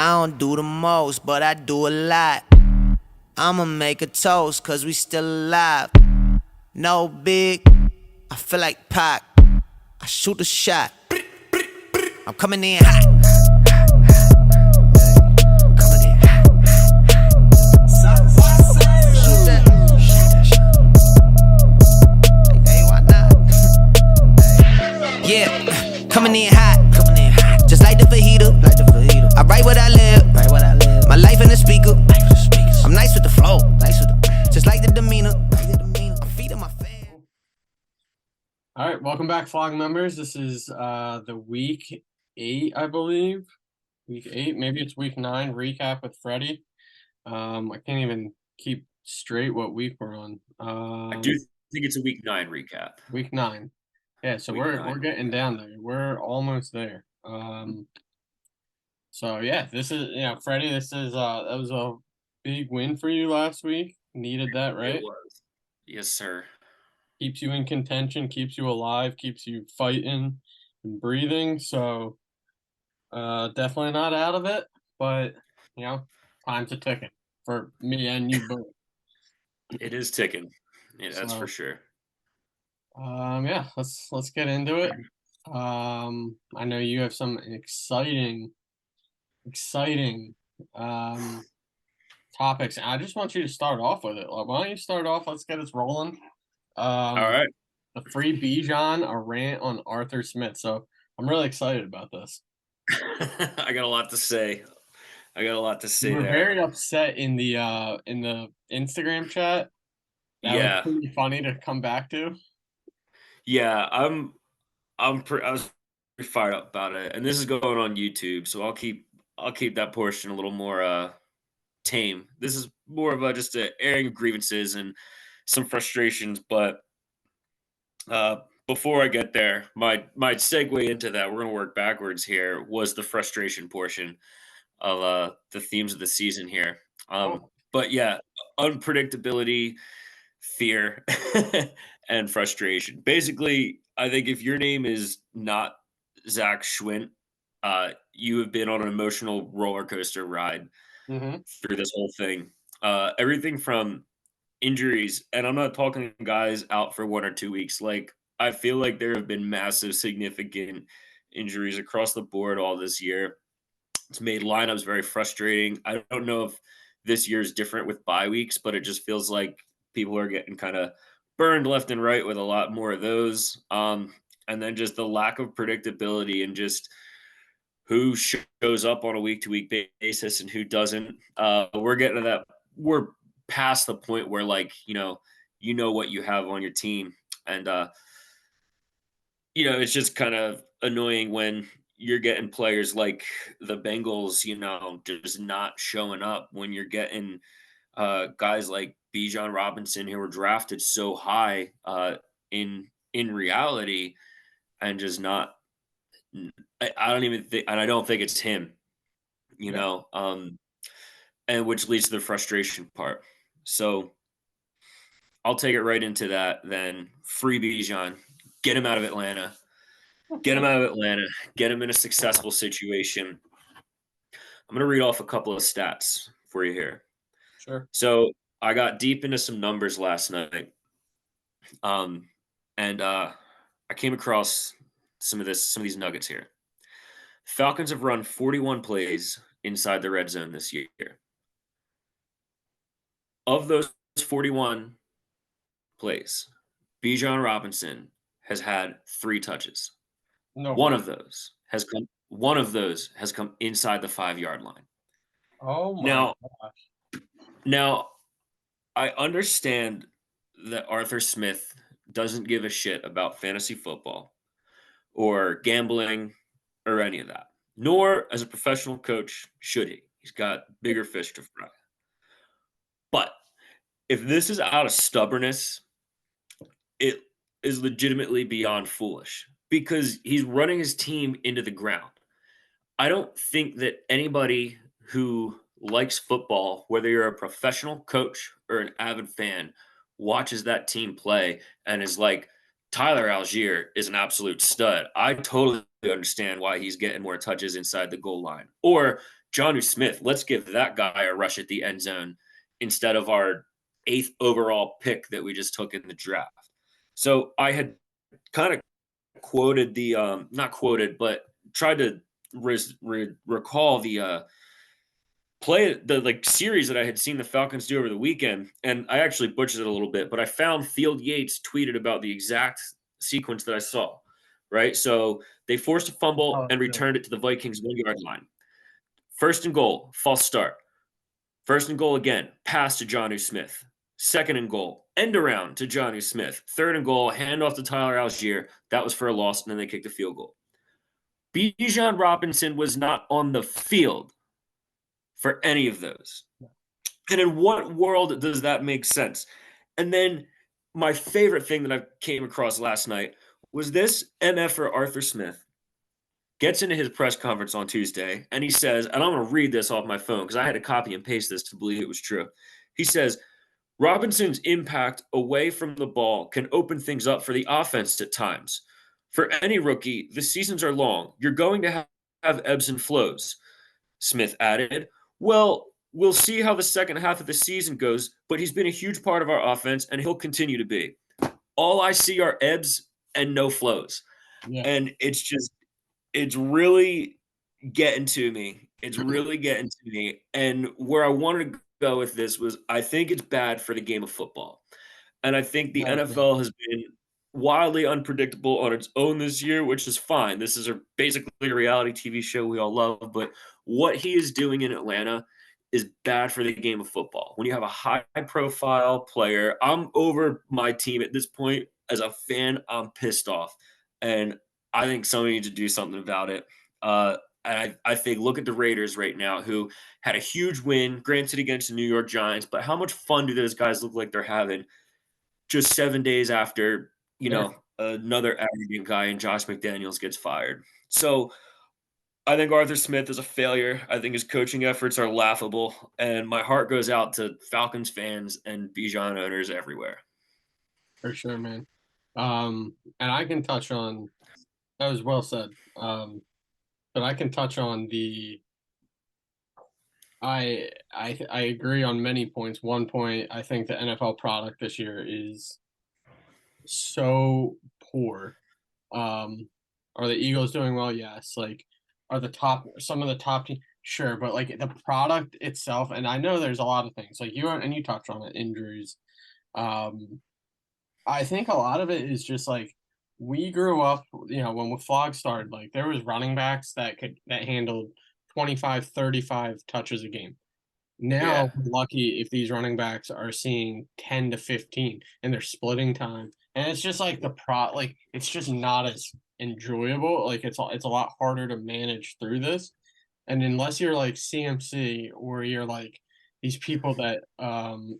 I don't do the most, but I do a lot. I'ma make a toast, cause we still alive. No big, I feel like Pac. I shoot a shot. I'm coming in hot. Coming in hot. Shoot that. Hey, why not? Yeah, coming in hot. Just like the fajita. I write what I live. My life in the speaker. I'm nice with the flow. Just like the demeanor. I'm feeding my fans. All right, welcome back, Flog members. This is the week 8, I believe. Week 8, maybe it's week 9 recap with Freddie. I can't even keep straight what week we're on. I do think it's a week 9 recap. Week 9. Yeah, so Week we're 9 getting recap. down there. We're almost there. So yeah, this is Freddie, this is that was a big win for you last week. Needed that, right? It was. Yes, sir. Keeps you in contention, keeps you alive, keeps you fighting and breathing. So definitely not out of it, but time's a ticking for me and you both. It is ticking. Yeah, that's for So, sure. yeah, let's get into it. I know you have some exciting topics. I just want you to start off with it. Why don't you start off? Let's get us rolling. All right. The free Bijan, a rant on Arthur Smith. So I'm really excited about this. I got a lot to say. You were there. very upset in the Instagram chat. That was Yeah. pretty funny to come back to. Yeah, I was pretty fired up about it. And this is going on YouTube, so I'll keep that portion a little more tame. This is more of just a airing of grievances and some frustrations, but before I get there, my segue into that, we're going to work backwards here, was the frustration portion of the themes of the season here. But yeah, unpredictability, fear, and frustration. Basically, I think if your name is not Zach Schwint, you have been on an emotional roller coaster ride through this whole thing. Everything from injuries, and I'm not talking guys out for 1 or 2 weeks. Like, I feel like there have been massive, significant injuries across the board all this year. It's made lineups very frustrating. I don't know if this year is different with bye weeks, but it just feels like people are getting kind of burned left and right with a lot more of those. And then just the lack of predictability and just who shows up on a week to week basis and who doesn't. We're getting to that. We're past the point where, like, you know what you have on your team, and it's just kind of annoying when you're getting players like the Bengals, just not showing up, when you're getting guys like Bijan Robinson who were drafted so high in reality, and just not. I don't even think, and I don't think it's him, and which leads to the frustration part. So I'll take it right into that then. Free Bijan, get him out of Atlanta. Get him out of Atlanta. Get him in a successful situation. I'm going to read off a couple of stats for you here. Sure. So I got deep into some numbers last night, and I came across some of these nuggets here. Falcons have run 41 plays inside the red zone this year. Of those 41 plays, Bijan Robinson has had 3 touches. No One way. of those has come inside the 5-yard line. Oh my gosh. Now, I understand that Arthur Smith doesn't give a shit about fantasy football or gambling or any of that. Nor, as a professional coach, should he. He's got bigger fish to fry. But if this is out of stubbornness, it is legitimately beyond foolish, because he's running his team into the ground. I don't think that anybody who likes football, whether you're a professional coach or an avid fan, watches that team play and is like, Tyler Algier is an absolute stud. I totally understand why he's getting more touches inside the goal line. Or Jonnu Smith, let's give that guy a rush at the end zone instead of our 8th overall pick that we just took in the draft. So I had kind of quoted the not quoted, but tried to recall the series that I had seen the Falcons do over the weekend, and I actually butchered it a little bit, but I found Field Yates tweeted about the exact sequence that I saw. Right, so they forced a fumble Oh, and yeah. returned it to the Vikings 1 yard line. First and goal, false start. First and goal again, pass to Jonnu Smith. Second and goal, end around to Jonnu Smith. Third and goal, handoff to Tyler Algier. That was for a loss, and then they kicked a field goal. Bijan Robinson was not on the field for any of those. And in what world does that make sense? And then my favorite thing that I came across last night was this MFer Arthur Smith gets into his press conference on Tuesday, and he says, and I'm going to read this off my phone because I had to copy and paste this to believe it was true. He says, Robinson's impact away from the ball can open things up for the offense at times. For any rookie, the seasons are long. You're going to have ebbs and flows. Smith added, well, we'll see how the second half of the season goes, but he's been a huge part of our offense, and he'll continue to be. All I see are ebbs and no flows. Yeah. And it's really getting to me. It's really getting to me. And where I wanted to go with this was I think it's bad for the game of football. And I think the NFL has been wildly unpredictable on its own this year, which is fine. This is basically a reality TV show we all love. But what he is doing in Atlanta is bad for the game of football. When you have a high-profile player, I'm over my team at this point. As a fan, I'm pissed off. And I think somebody needs to do something about it. And I think look at the Raiders right now, who had a huge win, granted against the New York Giants, but how much fun do those guys look like they're having just 7 days after, another arrogant guy and Josh McDaniels gets fired? So I think Arthur Smith is a failure. I think his coaching efforts are laughable, and my heart goes out to Falcons fans and Bijan owners everywhere. For sure, man. And I can touch on that was well said. But I can touch on I agree on many points. One point, I think the NFL product this year is so poor. Are the Eagles doing well? Yes. Like, are some of the top teams? Sure, but like the product itself, and I know there's a lot of things like you touched on it, injuries. I think a lot of it is just like we grew up, when Flog started, like there was running backs that handled 25, 35 touches a game. Now Yeah. we're lucky if these running backs are seeing 10 to 15 and they're splitting time. And it's just like it's just not as enjoyable. Like it's a lot harder to manage through this. And unless you're like CMC or you're like these people that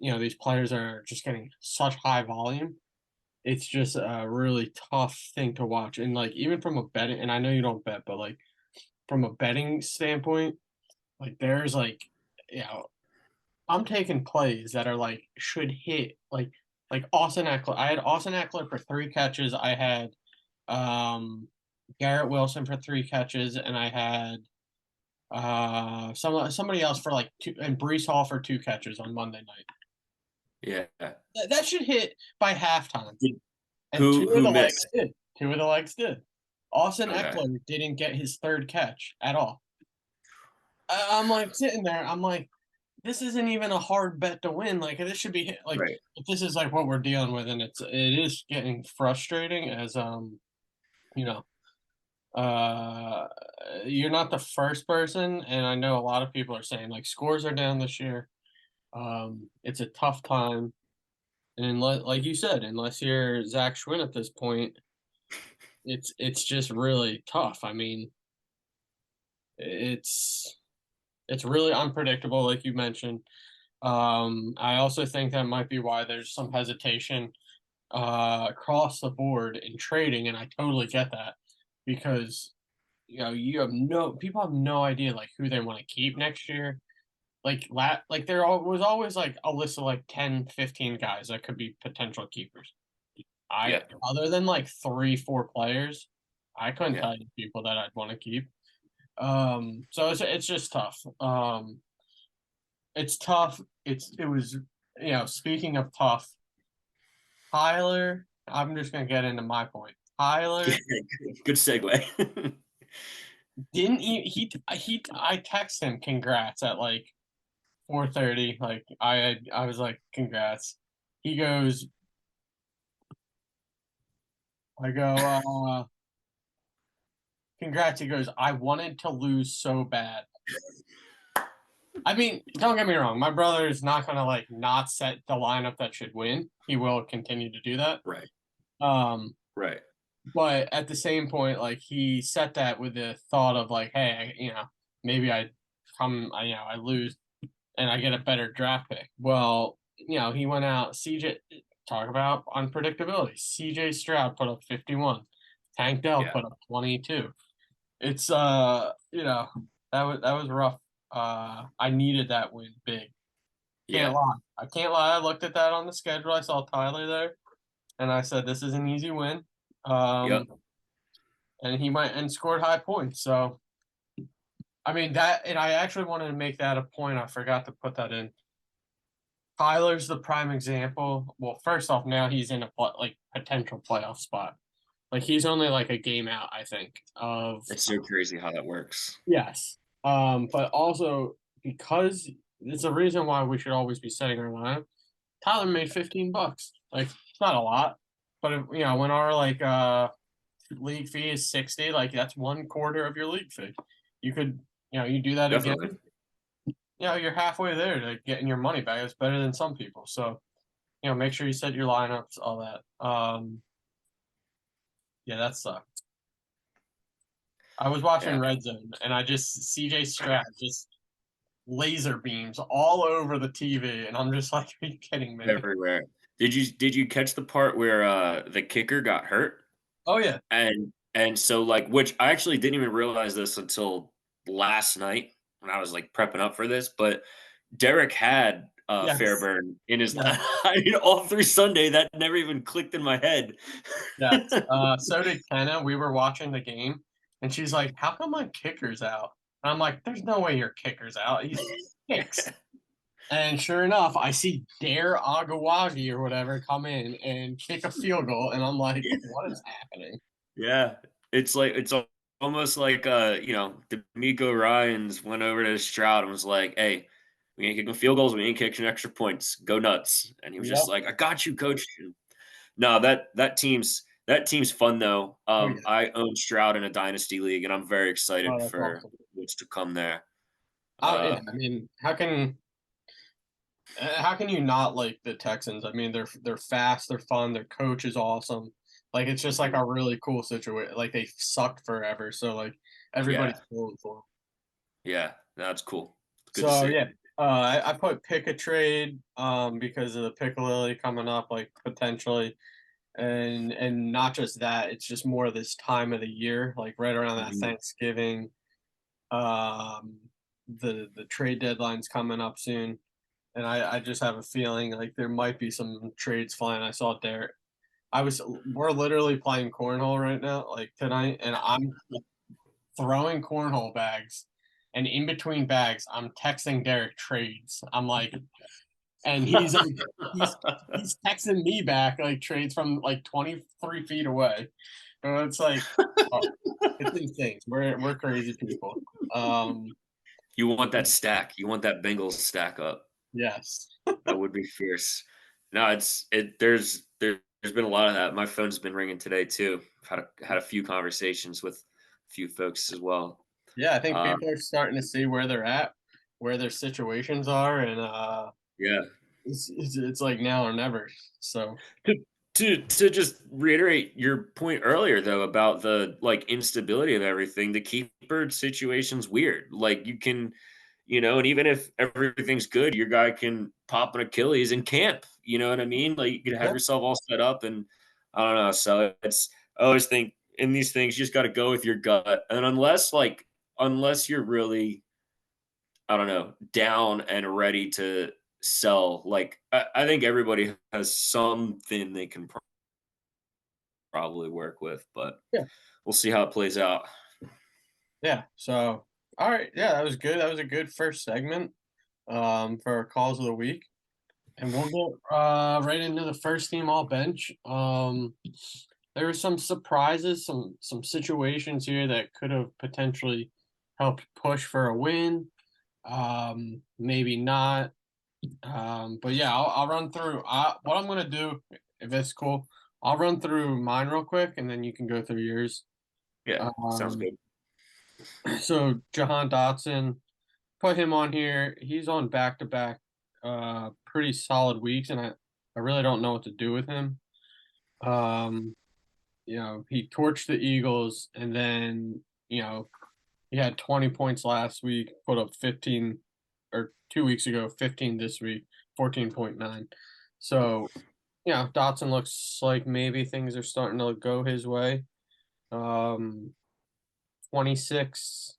these players are just getting such high volume, it's just a really tough thing to watch. And like even from a betting, and I know you don't bet, but like from a betting standpoint, like there's like I'm taking plays that are like should hit like Austin Eckler. I had Austin Eckler for 3 catches. I had Garrett Wilson for 3 catches, and I had somebody else for like 2, and Brees Hall for 2 catches on Monday night. Yeah. That should hit by halftime. And Who two of the legs missed? did. 2 of the legs did. Austin Okay. Eckler didn't get his 3rd catch at all. I'm like sitting there. I'm like, this isn't even a hard bet to win. Like this should be like Right. if this is like what we're dealing with, and it is getting frustrating as you know you're not the first person, and I know a lot of people are saying like scores are down this year. It's a tough time, and unless, like you said, unless you're Zach Schwinn at this point, it's just really tough. I mean, it's really unpredictable, like you mentioned. I also think that might be why there's some hesitation across the board in trading, and I totally get that because people have no idea like who they want to keep next year. Like there was always like a list of like 10, 15 guys that could be potential keepers. Other than like 3-4 players, I couldn't Yeah. tell you people that I'd want to keep. So it's just tough. It's tough. It was, speaking of tough, Tyler, I'm just gonna get into my point. Tyler Good segue. didn't I text him congrats at like 4:30. Like I was like, congrats. He goes, I go, congrats. He goes, I wanted to lose so bad. I mean, don't get me wrong. My brother is not gonna like not set the lineup that should win. He will continue to do that. Right. Um, Right. but at the same point, like he set that with the thought of like, hey, maybe I lose and I get a better draft pick. Well, he went out. CJ, talk about unpredictability. CJ Stroud put up 51. Tank Dell Yeah. put up 22. It's that was rough. I needed that win big. Can't Yeah. lie. I can't lie. I looked at that on the schedule. I saw Tyler there, and I said, "This is an easy win." Yep. And he went and scored high points. So, I mean that, and I actually wanted to make that a point. I forgot to put that in. Tyler's the prime example. Well, first off, now he's in a like potential playoff spot. Like he's only like a game out, I think. Of It's so crazy how that works. yes, but also because it's a reason why we should always be setting our lineup. Tyler made $15. Like it's not a lot, but if, when our like league fee is 60, like that's 1/4 of your league fee. You could, you do that again. Definitely. You're halfway there to getting your money back. It's better than some people. So, make sure you set your lineups, all that. Yeah, that sucked. I was watching Yeah. Red Zone and I just CJ Stroud just laser beams all over the TV, and I'm just like, are you kidding me? Everywhere. Did you catch the part where the kicker got hurt? Oh yeah, And so like which I actually didn't even realize this until last night when I was like prepping up for this, but Derek had yes, Fairburn in his yes, I mean all through Sunday that never even clicked in my head. yes. So did Kenna. We were watching the game, and she's like, "How come my kicker's out?" And I'm like, "There's no way your kicker's out. He's fixed." And sure enough, I see Dare Agawagi or whatever come in and kick a field goal, and I'm like, "What is happening?" Yeah. It's almost like D'Amico Ryans went over to Stroud and was like, "Hey, we ain't kicking field goals, we ain't kicking extra points. Go nuts." And he was just Yep. like, "I got you, coach." No, that team's fun though. Oh yeah. I own Stroud in a dynasty league, and I'm very Oh, excited that's for awesome. what's to come there. Yeah, Uh, I mean, how can you not like the Texans? I mean, they're fast, they're fun, their coach is awesome. Like it's just like mhm, a really cool situation. Like they sucked forever, so like yeah, everybody's pulling for them. yeah, that's cool. It's good to So see. yeah, I put pick a trade because of the Piccalilli coming up, like potentially, and not just that, it's just more this time of the year, like right around that Mhm. Thanksgiving. Um, the trade deadline's coming up soon, and I just have a feeling like there might be some trades flying. I saw Derek. We're literally playing cornhole right now, like tonight, and I'm throwing cornhole bags, and in between bags, I'm texting Derek trades. I'm like, and he's texting me back like trades from like 23 feet away. So it's like, oh, it's insane. We're crazy people. Um, You want that stack. You want that Bengals stack up. yes. That would be fierce. No, there's been a lot of that. My phone's been ringing today too. I've had a few conversations with a few folks as well. Yeah, I think Um, people are starting to see where they're at, where their situations are, and yeah. it's like now or never. So To to just reiterate your point earlier though about the like instability of everything, the keeper situation's weird. Like you can, and even if everything's good, your guy can pop an Achilles in camp. You know what I mean? Like you can have yeah, yourself all set up, and I don't know. So I always think in these things you just got to go with your gut, and unless you're really, I don't know, down and ready to sell, like I think everybody has something they can probably work with, but Yeah. we'll see how it plays out. Yeah. So, all right. Yeah, that was good. That was a good first segment for our calls of the week. And we'll get right into the first team all bench. There were some surprises, some situations here that could have potentially helped push for a win. Maybe not. But yeah, I'll run through what I'm gonna do if it's cool. I'll run through mine real quick, and then you can go through yours. Yeah, sounds Um, good. so Jahan Dotson, put him on here. He's on back to back, pretty solid weeks, and I really don't know what to do with him. Um, he torched the Eagles, and then he had 20 points last week, put up 15, or 2 weeks ago, 15 this week, 14.9. So Dotson looks like maybe things are starting to go his way. Um, 26,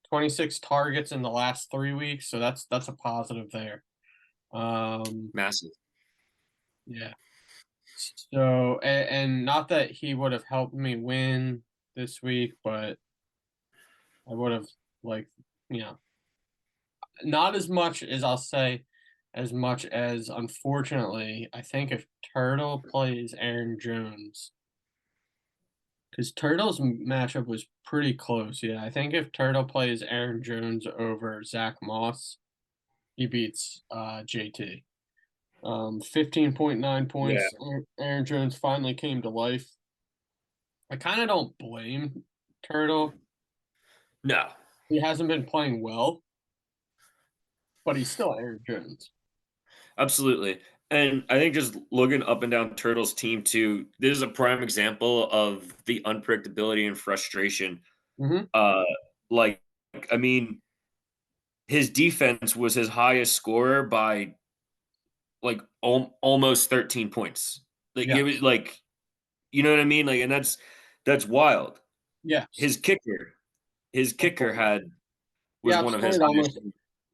26 targets in the last 3 weeks, so that's a positive there. Massive. Yeah. So and not that he would have helped me win this week, but I would have like not as much as I'll say, as much as unfortunately I think if Turtle plays Aaron Jones, because Turtle's matchup was pretty close. Yeah, I think if Turtle plays Aaron Jones over Zach Moss, he beats JT. 15.9 Yeah. points. Aaron Jones finally came to life. I kind of don't blame Turtle. No, He hasn't been playing well, but he's still Aaron Jones. absolutely. And I think just looking up and down Turtles' team too, this is a prime example of the unpredictability and frustration. Hmm. Uh, like, I mean, his defense was his highest scorer by like almost 13 points. Like Yeah. it was like, you know what I mean? Like, and that's wild. Yes. His kicker, his kicker had He was one of his outscored highest.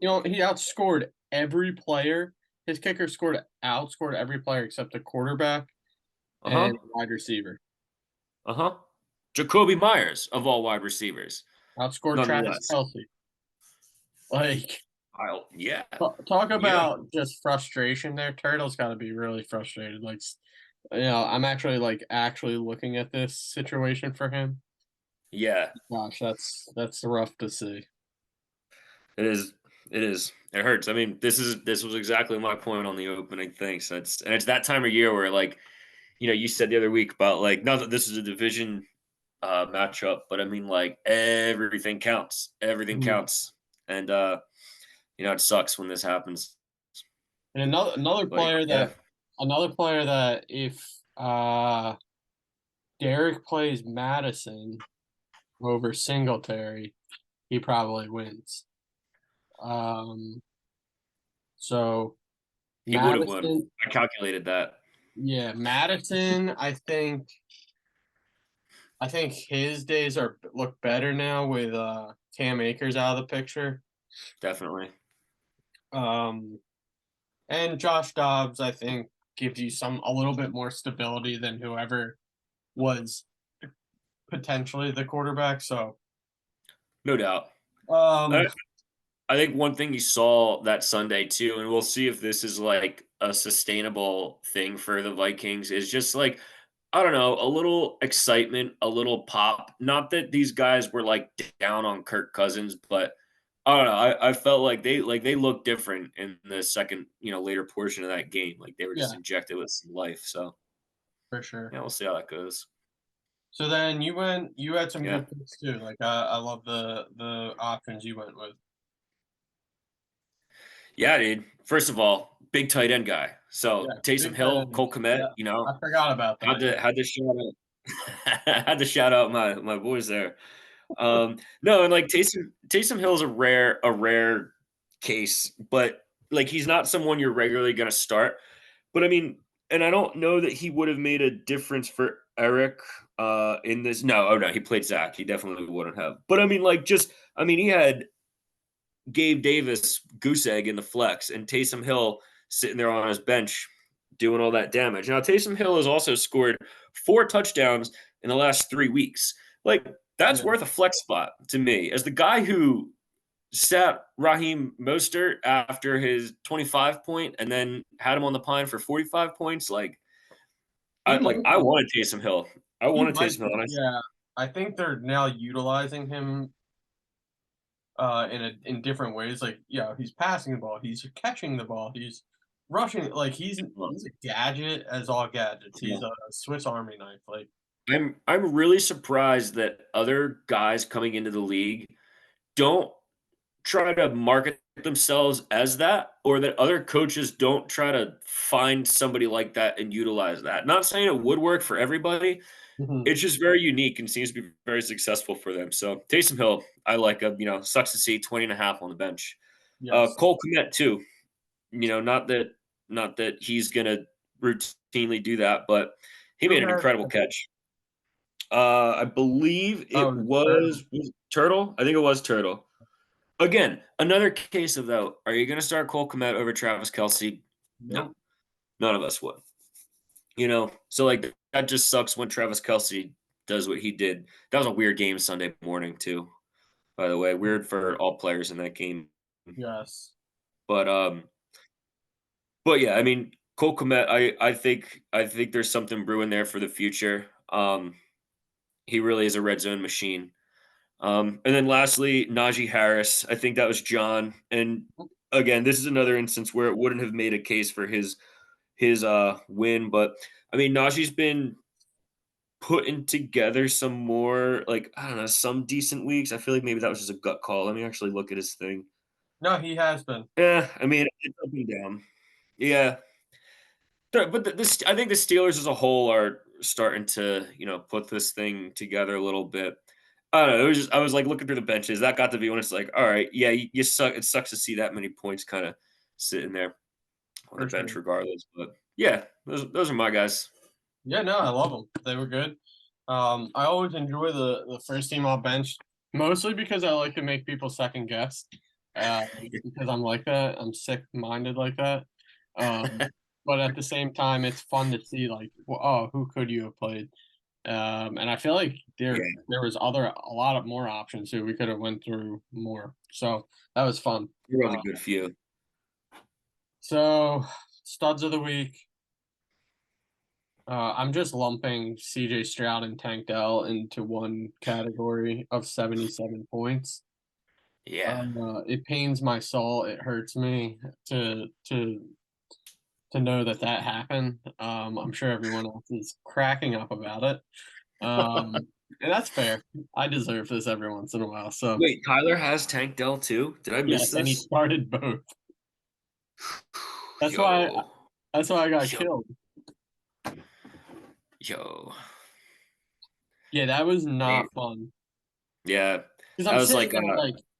almost. He outscored every player. His kicker outscored every player except the quarterback Uh huh. and wide receiver. Uh huh. Jacoby Myers of all wide receivers, Outscored Travis nonetheless. Kelce. Like, Yeah, talk yeah, about just frustration there. Turtle's got to be really frustrated. Like, I'm actually actually looking at this situation for him. yeah. Gosh, that's rough to see. It is. It is. It hurts. I mean, this was exactly my point on the opening thing. So it's that time of year where like, you said the other week about like not that this is a division matchup, but I mean like everything counts. Everything Mhm. counts. And it sucks when this happens. And But yeah. another player that if Derek plays Madison over Singletary, he probably wins. Um, so He would have won. Madison, I calculated that. yeah, Madison. I think his days look better now with Cam Akers out of the picture. Definitely. Um, and Josh Dobbs, I think, gives you a little bit more stability than whoever was potentially the quarterback. So, No doubt. um, I think one thing you saw that Sunday too, and we'll see if this is like a sustainable thing for the Vikings, is just like, I don't know, a little excitement, a little pop. Not that these guys were like down on Kirk Cousins, but I don't know. I felt like they looked different in the second, later portion of that game. Like they were just yeah, injected with some life. So for sure. yeah, we'll see how that goes. So then you had some Yeah. good picks too. Like I love the options you went with. Yeah, dude. First of all, big tight end guy. So Yeah, Taysom big tight Hill, end. Cole Kmet, Yeah, I forgot about had that. to Yeah. had to shout out had to shout out my boys there. No, and like Taysom Hill's a rare case, but like he's not someone you're regularly gonna start. But I mean, and I don't know that he would have made a difference for Eric in this. No, oh no, he played Zach. He definitely wouldn't have. But I mean, like he had Gabe Davis goose egg in the flex and Taysom Hill sitting there on his bench doing all that damage. Now Taysom Hill has also scored 4 touchdowns in the last 3 weeks. Like, that's Yeah. worth a flex spot to me. As the guy who sat Raheem Mostert after his 25 point and then had him on the pine for 45 points, He I might be. wanted Taysom Hill. I He wanted might Taysom be. Hill, and Yeah. I think they're now utilizing him in different ways. Like, yeah, he's passing the ball, he's catching the ball, he's rushing. Like, he's a gadget as all gadgets. He's a Swiss Army knife. Like, I'm really surprised that other guys coming into the league don't try to market themselves as that, or that other coaches don't try to find somebody like that and utilize that. Not saying it would work for everybody. mhm, It's just very unique and seems to be very successful for them. So Taysom Hill, I like him. Sucks to see 20.5 on the bench. yes. Cole Kmet too. Not that he's gonna routinely do that, but he Who made an has? incredible catch. I believe it Oh, Turtle. was Turtle. I think it was Turtle. Again, another case of though, are you gonna start Cole Kmet over Travis Kelce? No, Nope. none of us would. So that just sucks when Travis Kelce does what he did. That was a weird game Sunday morning too. By the way, weird for all players in that game. Yes. But but yeah, I mean Cole Kmet, I think there's something brewing there for the future. He really is a red zone machine. And then lastly, Najee Harris. I think that was John. And again, this is another instance where it wouldn't have made a case for his win, but I mean Najee's been putting together some more, I don't know, some decent weeks. I feel like maybe that was just a gut call. Let me actually look at his thing. No, he has been. Yeah, I mean it's up and down. Yeah. But I think the Steelers as a whole are starting to, put this thing together a little bit. I don't know. It was just I was like looking through the benches. That got to be when it's like, all right, yeah, you suck. It sucks to see that many points kind of sitting there on the For bench, sure. regardless. But yeah, those are my guys. Yeah, no, I love them. They were good. I always enjoy the first team off bench, mostly because I like to make people second guess. Because I'm like that. I'm sick minded like that. Um, but at the same time, it's fun to see like, well, oh, who could you have played? And I feel like Yeah, there was a lot of more options too. We could have went through more, so that was fun. you're on Uh, a good few. so studs of the week. I'm just lumping CJ Stroud and Tank Dell into one category of 77 points. Yeah. It pains my soul. It hurts me to know that happened. I'm sure everyone else is cracking up about it. And that's fair. I deserve this every once in a while. So Wait, Tyler has Tank Dell too? Did I miss yes, and he this? started both. That's why Yo, that's why I got yo, killed. yo. Yeah, that was Man. not fun. Yeah, Because I was like,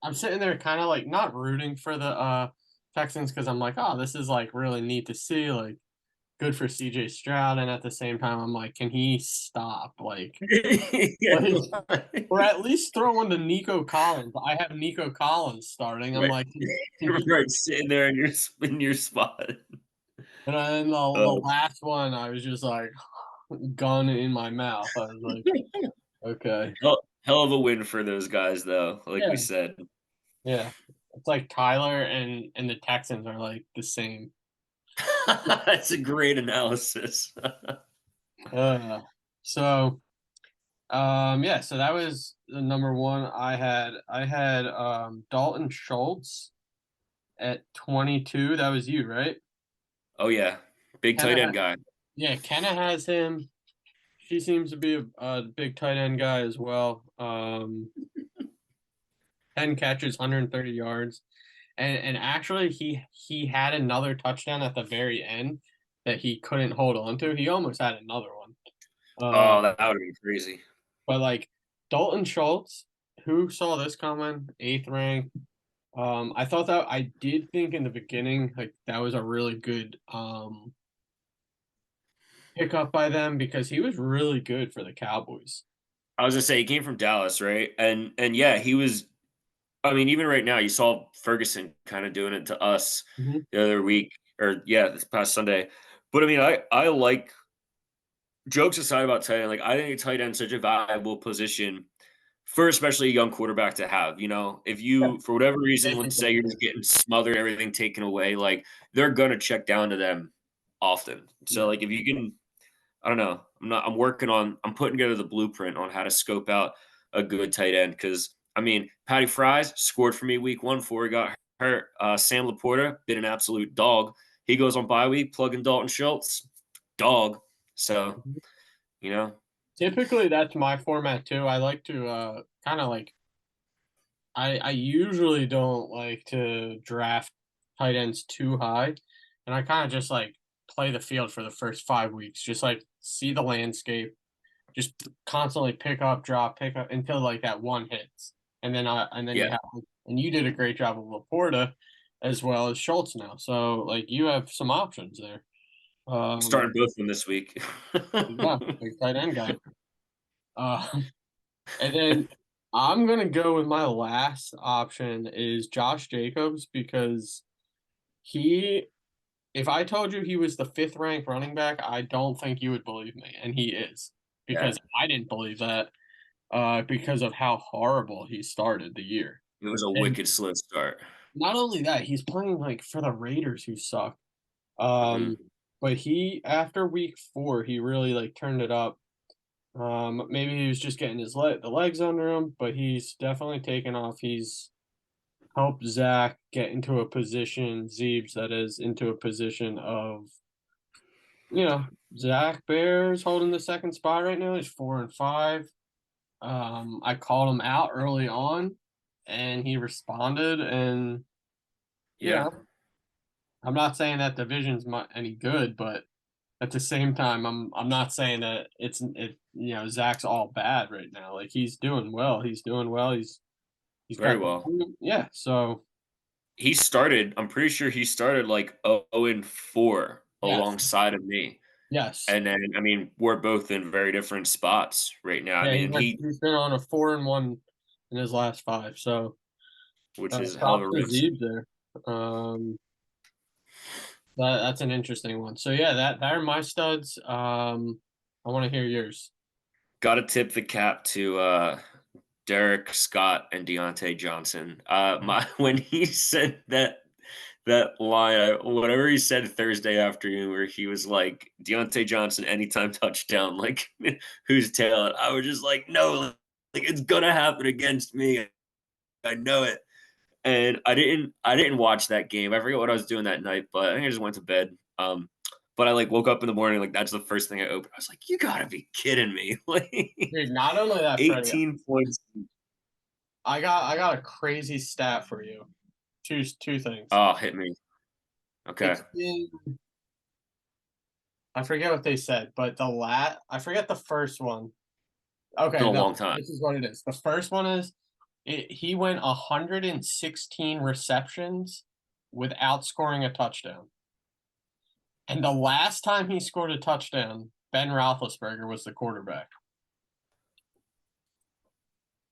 I'm sitting there kind of like not rooting for the Texans because I'm like, oh, this is like really neat to see, like good for CJ Stroud, and at the same time I'm like, can he stop? Like or at least throw one to Nico Collins. I have Nico Collins starting. I'm right, like, can he right, sitting there in your spot. and then the Oh, last one I was just like gun in my mouth. I was like, okay. hell of a win for those guys, though. Like we Yeah. said, Yeah. It's like Tyler and the Texans are like the same. that's a great analysis. Uh, so yeah, so that was the number one. I had Dalton Schultz at 22. That was you, right? Oh yeah, big tight Kenna end guy. yeah, Kenna has him. She seems to be a big tight end guy as well. 10 catches, 130 yards. And actually he had another touchdown at the very end that he couldn't hold on to. He almost had another one. Oh, that would be crazy. But like Dalton Schultz, who saw this coming? 8th rank. I thought that I did think in the beginning like that was a really good pickup by them because he was really good for the Cowboys. I was gonna say he came from Dallas, right? And yeah, he was. I mean, even right now, you saw Ferguson kind of doing it to us Mhm. the other week, or yeah, this past Sunday. But I mean, I like jokes aside about tight end, like I think tight end is such a valuable position for especially a young quarterback to have. You know, if Yeah, you for whatever reason, they let's think say of you're it. just getting smothered, everything taken away, like they're gonna check down to them often. So Yeah. like if you can, I don't know, I'm putting together the blueprint on how to scope out a good tight end because I mean Patty Fries scored for me week 1 before he got hurt. Sam Laporta been an absolute dog. He goes on bye week, plugging Dalton Schultz, dog. So Mhm. you know, Typically, that's my format too. I like to kind of like I usually don't like to draft tight ends too high, and I kind of just like play the field for the first 5 weeks, just like see the landscape, just constantly pick up until like that one hits, and then you yeah. have and you did a great job of Laporta as well as Schultz now, so like you have some options there. Um, Starting both of them this week. yeah, big tight end guy. Uh, and then I'm gonna go with my last option is Josh Jacobs because he if I told you he was the fifth ranked running back, I don't think you would believe me, and he is Yeah, because I didn't believe that because of how horrible he started the year. it was a And wicked slow start. not only that, he's playing like for the Raiders who suck. Mhm. Um, but he after week 4, he really like turned it up. Maybe he was just getting the legs under him, but he's definitely taken off. He's helped Zach get into a position, Zeebs that is, into a position of, you know, Zach Bears holding the second spot right now. He's 4-5. I called him out early on, and he responded. And you Yeah, know, I'm not saying that division's any good, but at the same time, I'm not saying that Zach's all bad right now. Like he's doing well. He's doing well. He's very got well. yeah. So He started I'm pretty sure he started, like, 0-4 yes, alongside of me, yes, and then, I mean, we're both in very different spots right now. I yeah. mean, he He's been on a 4-1 in his last 5. So which is a hell of a props to risk. Zeeb there. Um, that's an interesting one. So yeah, that are my studs. I want to hear yours. Gotta tip the cap to, Derek Scott and Deontay Johnson. My when he said that line, whatever he said Thursday afternoon, where he was like, "Deontay Johnson, anytime touchdown," like, who's tailing? I was just like, "No, like it's gonna happen against me. I know it." And I didn't watch that game. I forget what I was doing that night, but I think I just went to bed. But I like woke up in the morning, like that's the first thing I opened. I was like, "You gotta be kidding me!" Like Dude, not only that, Freddie, 18 points. I got a crazy stat for you. Two things. Oh, hit me. Okay. It's been I forget what they said, but I forget the first one. It's been Okay, a no, long time. this is what it is. The first one is he went 116 receptions without scoring a touchdown. And the last time he scored a touchdown, Ben Roethlisberger was the quarterback.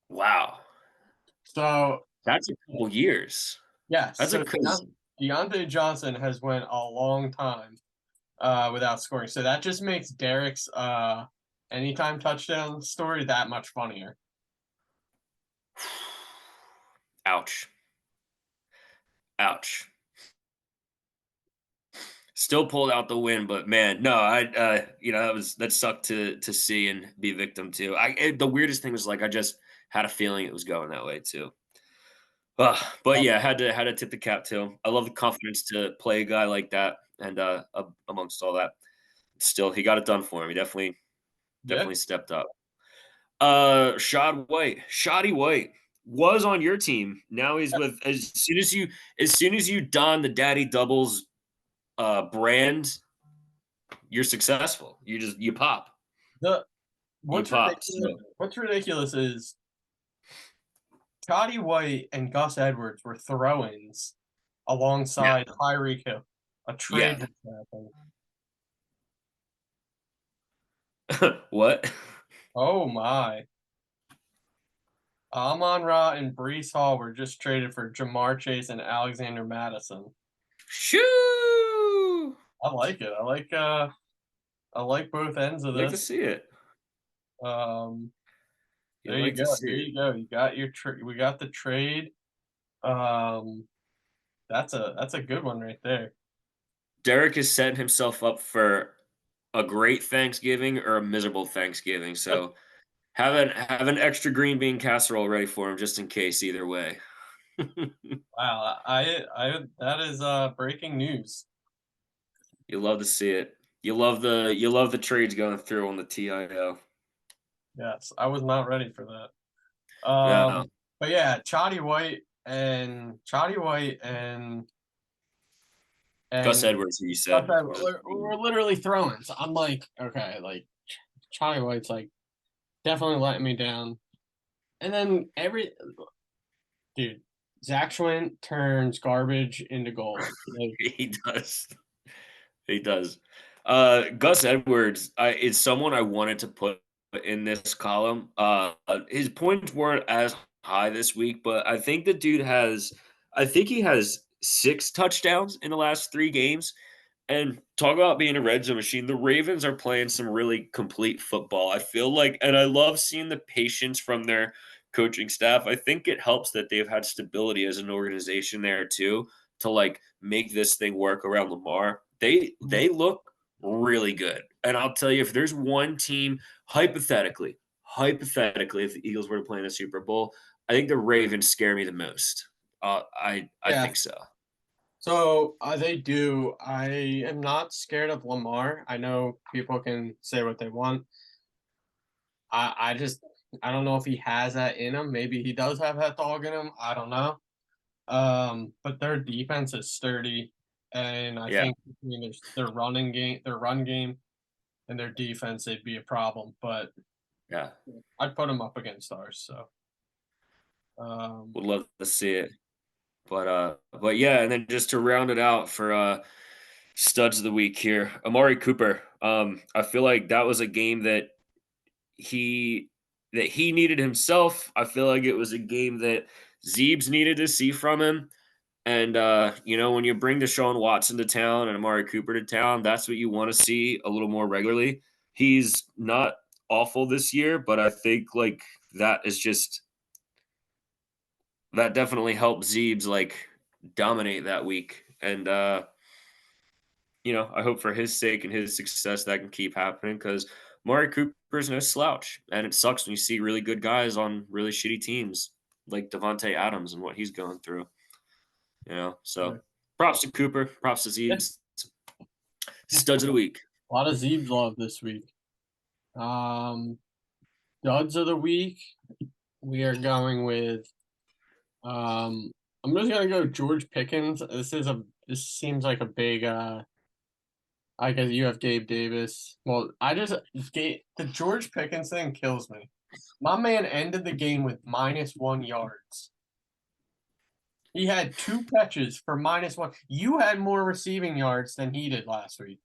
Wow. So That's a couple years. yes, That's a so cause Deontay Johnson has went a long time without scoring. So that just makes Derek's anytime touchdown story that much funnier. ouch. Ouch. Still pulled out the win, but man, no, that sucked to see and be victim to. The weirdest thing was like I just had a feeling it was going that way too. But yeah, had to tip the cap to him. I love the confidence to play a guy like that, and amongst all that, still he got it done for him. He Yeah. definitely stepped up. Shoddy White was on your team. Now he's with as soon as you don the Daddy Doubles brand, you're successful. You pop. The You what's pop. ridiculous So what's ridiculous is Cotty White and Gus Edwards were throw-ins yeah. alongside Tyreek Hill. A trade Yeah. just happened. What? Oh my. Amon Ra and Brees Hall were just traded for Jamar Chase and Alexander Madison. Shoo! I like it. I like I like both ends of Like to this. see it. Um, You there you like to go. see There it. you go. You got your we got the trade. Um, that's a good one right there. Derek is setting himself up for a great Thanksgiving or a miserable Thanksgiving. So have an extra green bean casserole ready for him just in case either way. Wow, that is breaking news. You love to see it. You love the trades going through on the TIO. Yes, I was not ready for that. Yeah. But yeah, Chatty White Gus and Edwards, who you Gus said Edwards was we're literally throwing. So I'm like, okay, like Chatty White's like definitely letting me down. And then dude, Zach Schwint turns garbage into gold. Like, he does. He does. Gus Edwards is someone I wanted to put in this column. His points weren't as high this week, but I think the dude has, I think he has 6 touchdowns in the last 3 games. And talk about being a red zone machine. The Ravens are playing some really complete football. I feel like, and I love seeing the patience from their coaching staff. I think it helps that they've had stability as an organization there too to like make this thing work around Lamar. They look really good. And I'll tell you, if there's one team, hypothetically, if the Eagles were to play in the Super Bowl, I think the Ravens scare me the most. I yeah, think so. so they do. I am not scared of Lamar. I know people can say what they want. I just I don't know if he has that in him. Maybe he does have that dog in him. I don't know. But their defense is sturdy, and I Yeah. think between their run game, and their defense, they'd be a problem. But Yeah. I'd put them up against ours. So, Would love to see it. But yeah, and then just to round it out for studs of the week here, Amari Cooper. I feel like that was a game he that he needed himself. I feel like it was a game that Zeebs needed to see from him. And when you bring Deshaun Watson to town and Amari Cooper to town, that's what you want to see a little more regularly. He's not awful this year, but I think like that is just that definitely helped Zeebs like dominate that week. And I hope for his sake and his success that can keep happening because Mari Cooper's no slouch. And it sucks when you see really good guys on really shitty teams like Devontae Adams and what he's going through. yeah. So props to Cooper, props to Zeebs. Studs of the week. A lot of Zeebs love this week. Um, Duds of the week. We are going with. I'm just gonna go George Pickens. This seems like a big. I guess you have Gabe Davis. Well, the George Pickens thing kills me. My man ended the game with -1 yards. He had 2 catches for -1. You had more receiving yards than he did last week.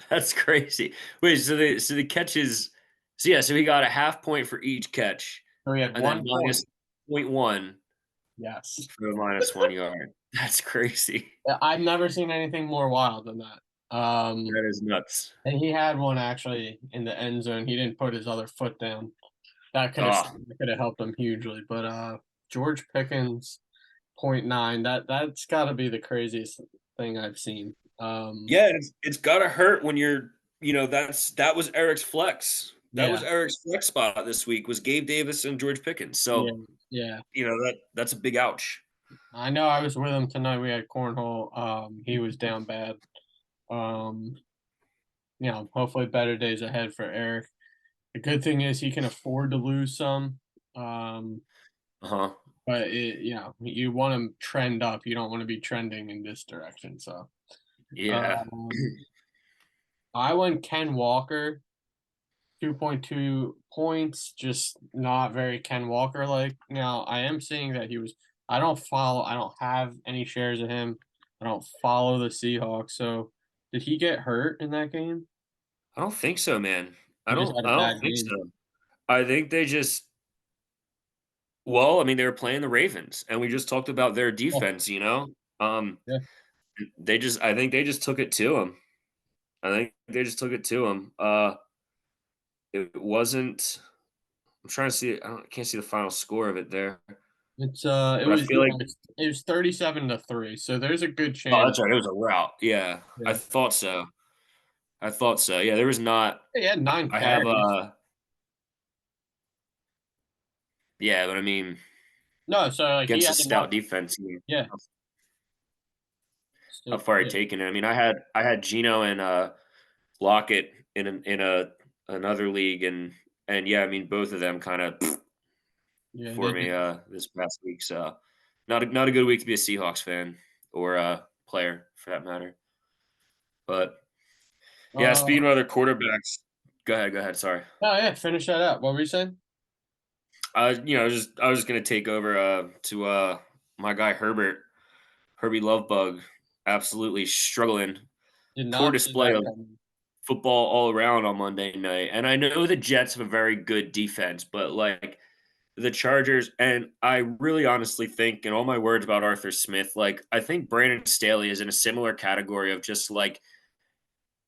That's crazy. Wait, so the catches. So he got a half point for each catch, So he had and then 1 point. minus -0.1 Yes. for the -1 yard. That's crazy. I've never seen anything more wild than that. That is nuts. And he had one actually in the end zone. He didn't put his other foot down. Oh, That could have helped him hugely. But George Pickens .9, that's got to be the craziest thing I've seen. yeah, it's gotta hurt when that was Eric's flex. That Yeah, was Eric's flex spot this week was Gabe Davis and George Pickens. yeah, So, yeah. that's a big ouch. I know I was with him tonight. We had cornhole. He was down bad. Um, hopefully better days ahead for Eric. The good thing is he can afford to lose some. Um, Uh-huh. but you want to trend up. You don't want to be trending in this direction. So, Yeah. um, I went Ken Walker, 2.2 points, just not very Ken Walker like. Now, I am seeing that I don't have any shares of him. I don't follow the Seahawks. So, did he get hurt in that game? I don't think so, man. He just had a I don't bad think game. so. I think they just well, I mean, they were playing the Ravens, and we just talked about their Yeah, defense. Um, yeah. I think they just took it to him. I think they just took it to him. It wasn't. I'm trying to see. I can't see the final score of it there, It but I was feel like. 37-3, so there's a good Oh, chance. that's right. It was a rout. Yeah, I Yeah. thought so. I thought so. Yeah, there was not. He had 9 I have. carries. Yeah, but I mean, No, so, like, he against a had enough. stout defense, Yeah. how So, far he yeah. taken it. I mean, I had Gino and Lockett in another league, and yeah, I mean, both of them kind of Yeah, for they me did. this past week. So not a good week to be a Seahawks fan or a player for that matter. But yeah, Uh, speaking of other quarterbacks, go ahead. Go ahead. Sorry. no, yeah, finish that up. What were you saying? I was just gonna take over to my guy Herbie Lovebug, absolutely struggling. Did Poor not see display that of coming. football all around on Monday night. And I know the Jets have a very good defense, but like the Chargers, and I really honestly think, in all my words about Arthur Smith, like I think Brandon Staley is in a similar category of just like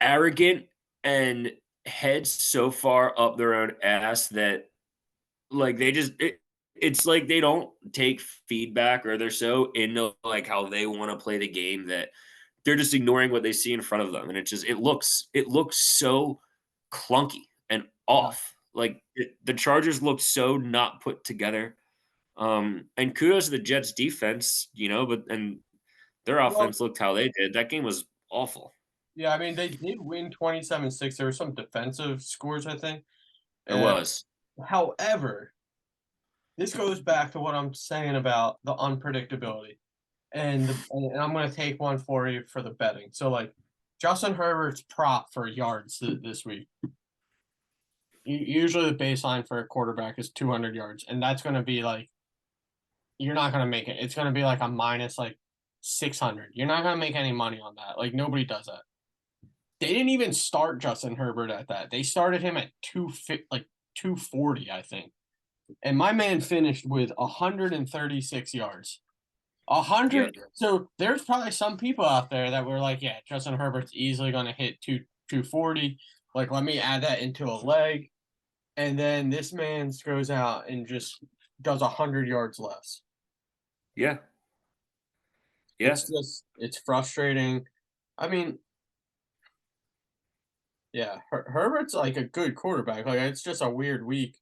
arrogant and heads so far up their own ass that like it's like they don't take feedback, or they're so into like how they want to play the game that they're just ignoring what they see in front of them, and it looks so clunky and Yeah. off. Like the Chargers look so not put together. And kudos to the Jets defense, but and their Well, offense looked how they did. That game was awful. yeah, I mean, they did win 27-6. There were some defensive scores, I think. There Uh, was. however, this goes back to what I'm saying about the unpredictability. And I'm going to take one for you for the betting. So, like, Justin Herbert's prop for yards this week. Usually the baseline for a quarterback is 200 yards, and that's going to be like, you're not going to make it. It's going to be like a minus like 600. You're not going to make any money on that. Like, nobody does that. They didn't even start Justin Herbert at that. They started him at 240, I think. And my man finished with 136 yards. Yeah. 100. So there's probably some people out there that were like, yeah, Justin Herbert's easily going to hit 240. Like, let me add that into a leg. And then this man goes out and just does 100 yards less. Yeah. Yeah. It's frustrating. I mean, yeah, Herbert's like a good quarterback. Like, it's just a weird week.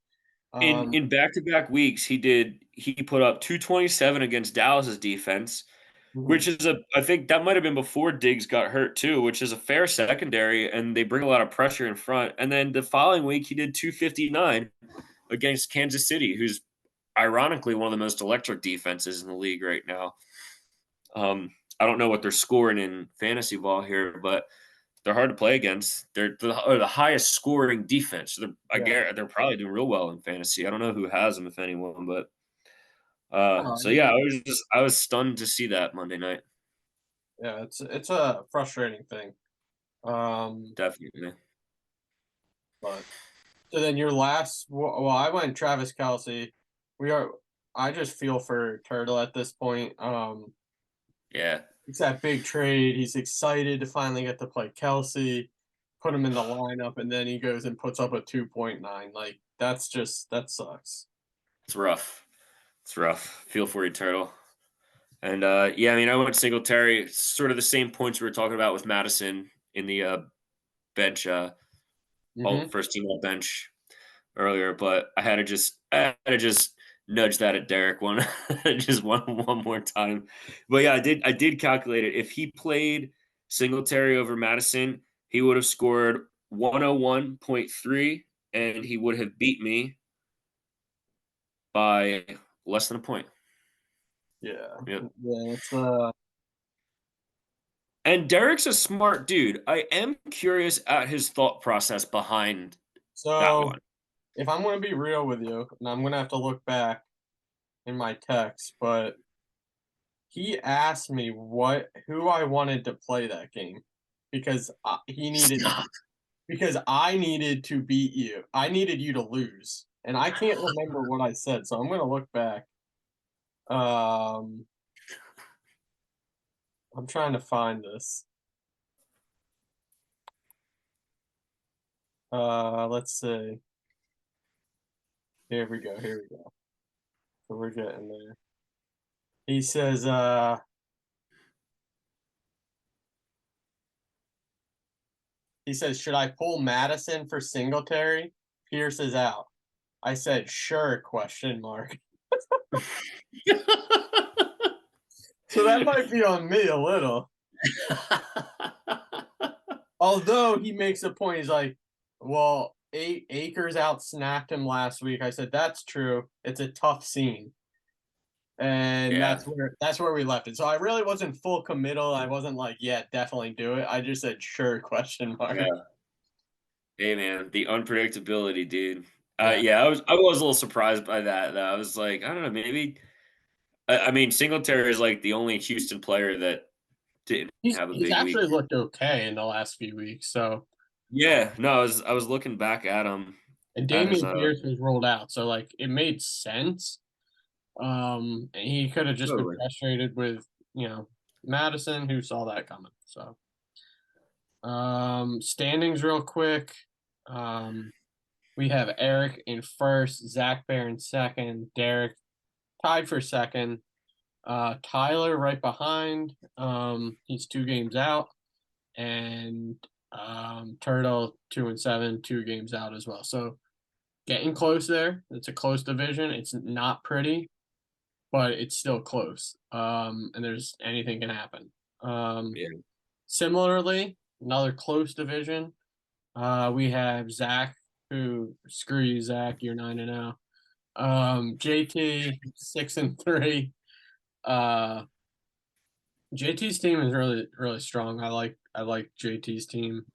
In back-to-back weeks, he put up 227 against Dallas's defense, Mhm. which is I think that might have been before Diggs got hurt too, which is a fair secondary, and they bring a lot of pressure in front. And then the following week, he did 259 against Kansas City, who's ironically one of the most electric defenses in the league right now. I don't know what they're scoring in fantasy ball here, but they're hard to play against. They're the highest scoring defense. I Yeah. guarantee they're probably doing real well in fantasy. I don't know who has them, if anyone, but I so yeah, mean, I was stunned to see that Monday night. yeah, it's a frustrating thing. Definitely. But so then your last, well, I went Travis Kelsey. We are. I just feel for Turtle at this point. Yeah. It's that big trade. He's excited to finally get to play Kelsey, put him in the lineup, and then he goes and puts up a 2.9. Like, that sucks. It's rough. It's rough. Feel for you, Turtle. And yeah, I mean, I went Singletary, sort of the same points we were talking about with Madison in the bench, all Mm-hmm. first team all bench earlier, but I had to just nudge that at Derek one just one more time. But yeah, I did calculate it. If he played Singletary over Madison, he would have scored 101.3, and he would have beat me by less than a point. Yeah. Yep. Yeah. And Derek's a smart dude. I am curious at his thought process behind that So one. if I'm going to be real with you, and I'm going to have to look back in my text, but he asked me who I wanted to play that game because he needed Stop. because I needed to beat you. I needed you to lose, and I can't remember what I said, so I'm gonna look back. Um, I'm trying to find this. Let's see. Here we go. Here we go. So we're getting there. He says, should I pull Madison for Singletary? Pierce is out. I said, sure, question mark. So that might be on me a little. Although he makes a point, he's like, well, Akers out snapped him last week. I said, that's true. It's a tough scene. And Yeah. that's where we left it. So I really wasn't full committal. I wasn't like, yeah, definitely do it. I just said, sure, question mark. Yeah. Hey, man, the unpredictability, dude. Yeah. Yeah, I was a little surprised by that, though. I was like, I don't know, maybe I mean, Singletary is, like, the only Houston player that didn't have a He's big week. actually looked okay in the last few weeks. So Yeah, no, I was looking back at him and as, Damian Pierce was rolled out. So like it made sense. And he could have just been totally. frustrated with, Madison, who saw that coming. So standings real quick. We have Eric in first, Zach Bear in second, Derek tied for second. Tyler right behind. He's 2 games out, and Turtle 2-7, 2 games out as well. So getting close there. It's a close division. It's not pretty, but it's still close. And there's anything can happen. Yeah. Similarly, another close division. We have Zach, who screw you, Zach. You're 9-0. JT 6-3. JT's team is really really strong. I like JT's team.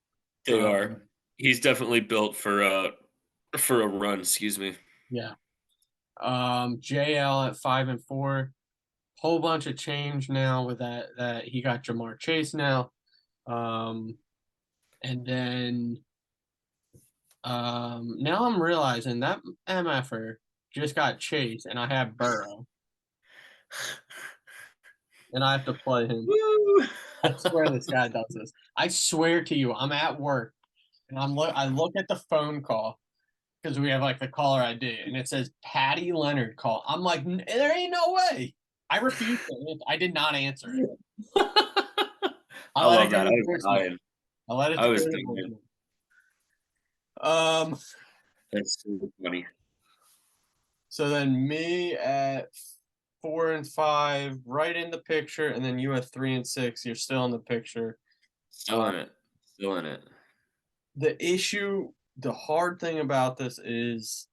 They are. He's definitely built for a run, excuse me. Yeah. JL at 5-4. Whole bunch of change now with that he got Jamar Chase now. And then now I'm realizing that MFer just got Chase and I have Burrow. And I have to play him. Woo! I swear this guy does this. I swear to you, I'm at work and I look at the phone call because we have like the caller ID and it says Patty Leonard call. I'm like, there ain't no way. I refuse to. I did not answer it. I love that. I was dying. I let it I was go to thinking. voicemail. That's so funny. So then me at 4-5, right in the picture, and then you at 3-6. You're still in the picture. Still in it. Still in it. The issue, the hard thing about this is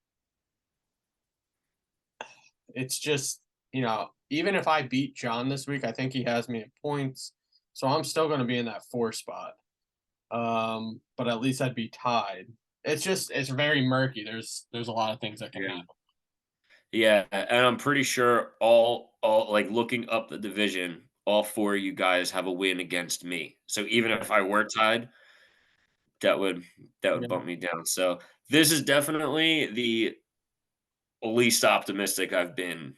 it's just, even if I beat John this week, I think he has me at points. So I'm still going to be in that 4 spot. But at least I'd be tied. It's very murky. There's a lot of things that can happen. Yeah, and I'm pretty sure all like looking up the division, all 4 of you guys have a win against me. So even if I were tied, that would bump me down. So this is definitely the least optimistic I've been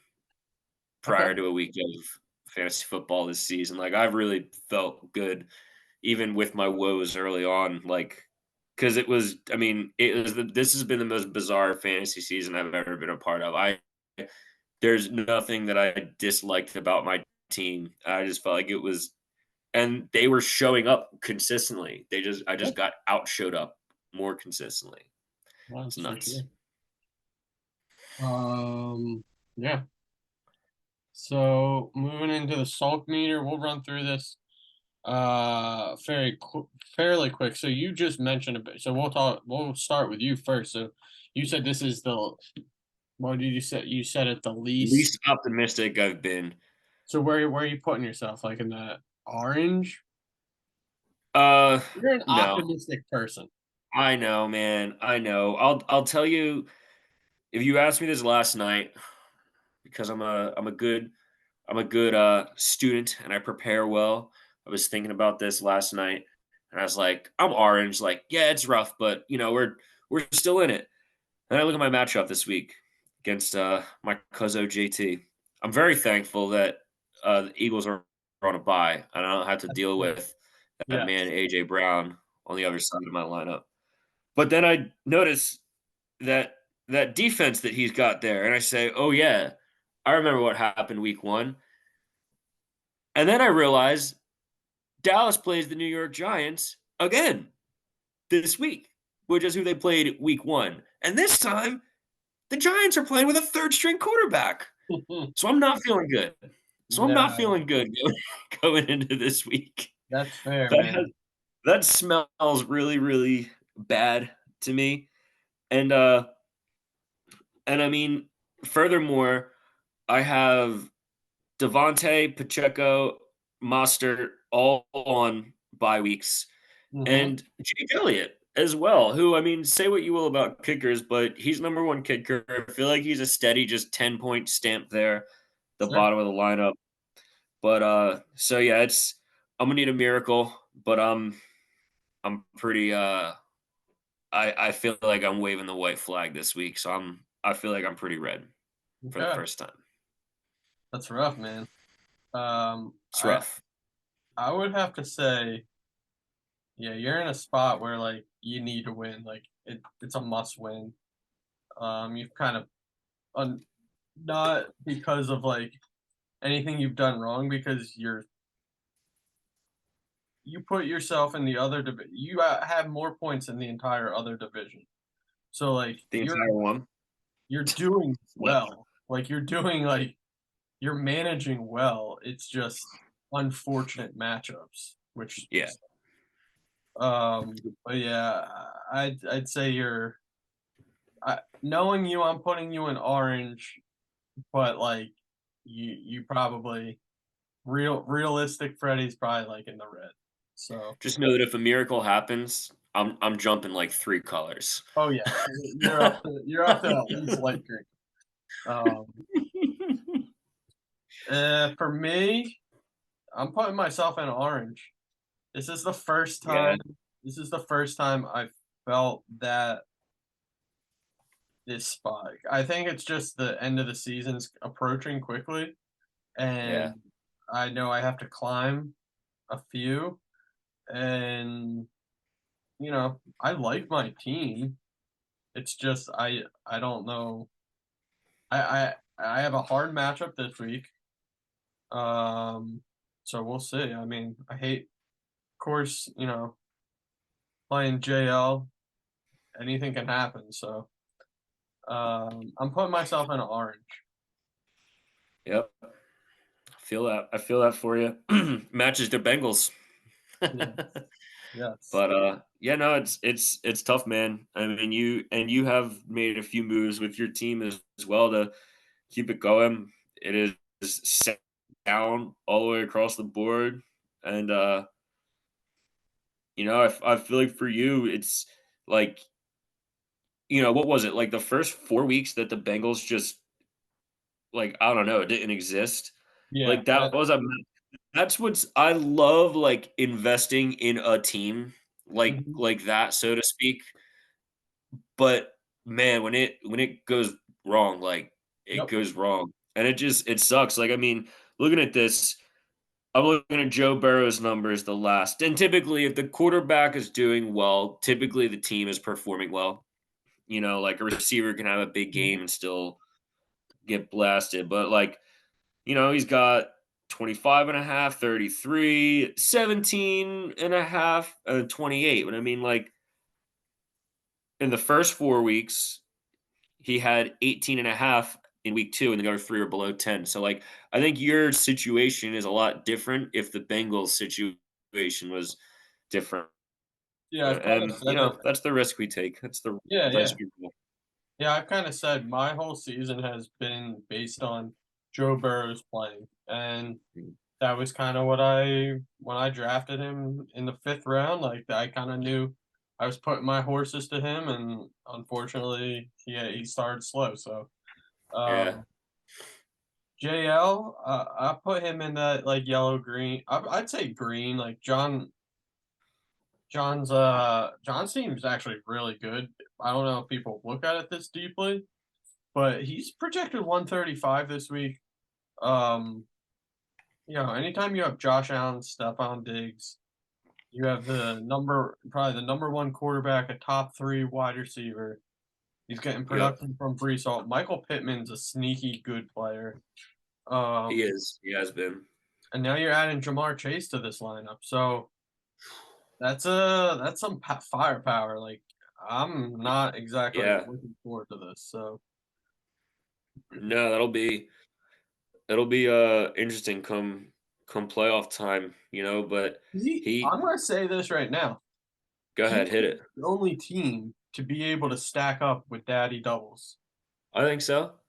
prior to a week of fantasy football this season. Like I've really felt good, even with my woes early on. Like because it was, I mean, this has been the most bizarre fantasy season I've ever been a part of. There's nothing that I disliked about my team. I just felt like it was, and they were showing up consistently. I just got showed up more consistently. Wow, It's nuts. Yeah. So moving into the Sulk meter, we'll run through this fairly quick. So you just mentioned a bit. So we'll start with you first. So you said this is what did you say? You said it the least Optimistic I've been. So where are you putting yourself? Like in the orange? You're an optimistic person. I know, man. I know. I'll tell you, if you asked me this last night, because I'm a good student and I prepare well. I was thinking about this last night and I was like, I'm orange. Like, yeah, it's rough, but we're still in it. And I look at my matchup this week against my cousin JT. I'm very thankful that the Eagles are on a bye, and I don't have to That's deal true. with that man Yes. AJ Brown on the other side of my lineup. But then I notice that that defense that he's got there, and I say, "Oh yeah, I remember what happened week 1." And then I realize Dallas plays the New York Giants again this week, which is who they played week 1. And this time, the Giants are playing with a third string quarterback. So I'm not feeling good. So I'm not No, feeling good going into this week. that's fair, That has man. that smells really, really bad to me. And I mean, furthermore, I have Devontae, Pacheco, Mostert all on bye weeks, Mhm. and Jake Elliott as well, who, I mean, say what you will about kickers, but he's number 1 kicker. I feel like he's a steady just 10-point stamp there, the Sure. bottom of the lineup. But, so yeah, I'm gonna need a miracle, but, I'm pretty, I feel like I'm waving the white flag this week, so I feel like I'm pretty red for the Okay. first time. That's rough, man. Um, It's I rough. I would have to say, yeah, you're in a spot where like you need to win. Like it's a must win. You've kind of not because of like anything you've done wrong, because you put yourself in the other division. You have more points in the entire other division. So like The entire one? you're doing What? well. Like you're managing well. It's just unfortunate matchups, which Yeah. but yeah, I'd say knowing you, I'm putting you in orange, but like you probably realistic Freddy's probably like in the red. So Just know that if a miracle happens, I'm jumping like 3 colors. oh yeah, you're up to at least light green. Um, for me, I'm putting myself in orange. This is the first Yeah, time. This is the first time I felt that this spike. I think it's just the end of the season's approaching quickly, yeah. and I know I have to climb a few. And I like my team. It's just I don't know. I have a hard matchup this week. Um, so we'll see. I mean, I hate, of course, playing JL. Anything can happen. So I'm putting myself in orange. Yep. I feel that for you. Matches the Bengals. Yeah. Yes. But, yeah, no, it's tough, man. I mean, you have made a few moves with your team as well to keep it going. It is set down all the way across the board, and, I feel like for you, it's like, what was it? Like, the first 4 weeks that the Bengals just, like, I don't know, it didn't exist. Yeah. Like, that was a that's what's I love, like, investing in a team Mhm. like that, so to speak, but, man, when it goes wrong, like, it Yep. goes wrong, and it sucks, like, I mean, looking at this, I'm looking at Joe Burrow's numbers the last and typically, if the quarterback is doing well, typically the team is performing well, like, a receiver can have a big Mhm. game and still get blasted, but, like, he's got 25 and a half, 33, 17 and a half, 28. But I mean, like, in the first 4 weeks, he had 18 and a half in week 2, and the other 3 are below 10. So, like, I think your situation is a lot different if the Bengals situation was different. Yeah. I've kind of And, said that. that's the risk we take. That's the Yeah. risk Yeah. we roll. Yeah. I've kind of said my whole season has been based on Joe Burrow's playing, and Mm. that was kind of when I drafted him in the fifth round. Like I kind of knew I was putting my horses to him, and unfortunately, he started slow. So Yeah. um, JL, I put him in that like yellow green. I'd say green. Like John seems actually really good. I don't know if people look at it this deeply, but he's projected 135 this week. Um, anytime you have Josh Allen, Stephon Diggs, you have probably the number one quarterback, a top 3 wide receiver. He's getting Yep, production from Brees Hall. Michael Pittman's a sneaky good player. he Um, is. He has been. and now you're adding Jamar Chase to this lineup. So that's some firepower. Like I'm not exactly Yeah. looking forward to this. So No, it'll be interesting come playoff time, but he I'm gonna say this right now. go He's ahead, hit it. the only team to be able to stack up with Daddy Doubles. I think so.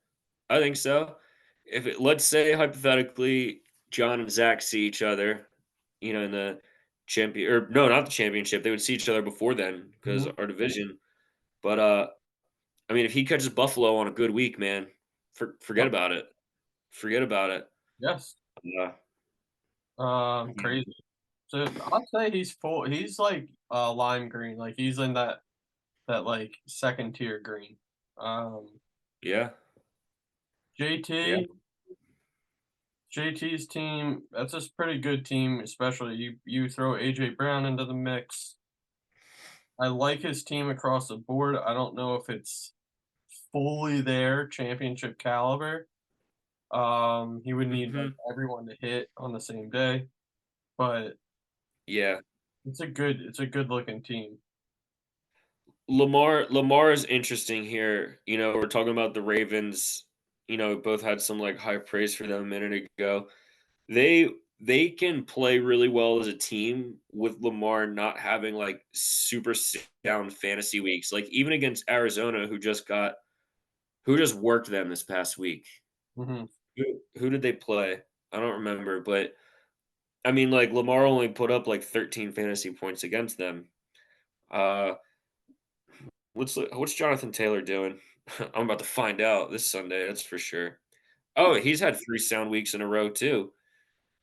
I think so. If it let's say hypothetically John and Zach see each other, in the champion or no, not the championship. They would see each other before then because Mhm. our division. But I mean, if he catches Buffalo on a good week, man, forget Yep. about it. Forget about it. Yes. Yeah. Mhm. Crazy. So I'll say he's full. He's like lime green. Like he's in that like second tier green. Um, Yeah. Yeah. JT JT's team. That's a pretty good team. Especially you throw AJ Brown into the mix. I like his team across the board. I don't know if it's fully there championship caliber. He would need like Mhm. everyone to hit on the same day, but Yeah. it's a good looking team. Lamar is interesting here. We're talking about the Ravens. Both had some like high praise for them a minute ago. They they can play really well as a team with Lamar not having like super down fantasy weeks. Like even against Arizona, who just worked them this past week. Hmm. Who did they play? I don't remember, but I mean, like Lamar only put up like 13 fantasy points against them. Uh, what's Jonathan Taylor doing? I'm about to find out this Sunday. That's for sure. Oh, he's had 3 sound weeks in a row too.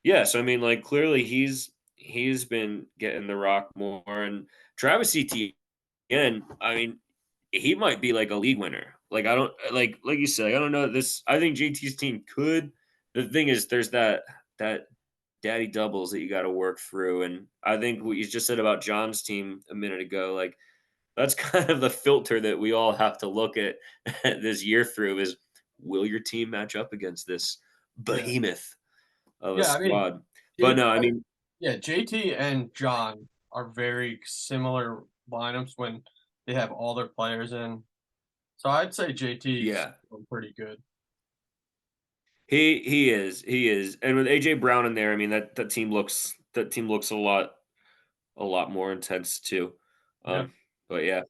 Yeah, so I mean, like clearly he's been getting the rock more, and Travis Etienne. I mean, he might be like a league winner. Like I don't like you said. I don't know this. I think JT's team could. The thing is, there's that daddy doubles that you got to work through, and I think what you just said about John's team a minute ago, like that's kind of the filter that we all have to look at this year through is will your team match up against this Yeah, behemoth of a yeah. I mean, squad? But J- no, I mean, yeah, JT and John are very similar lineups when they have all their players in. So I'd say JT's yeah, pretty good. he is, and with AJ Brown in there, I mean that team looks a lot more intense too. Yeah, Um, but yeah, and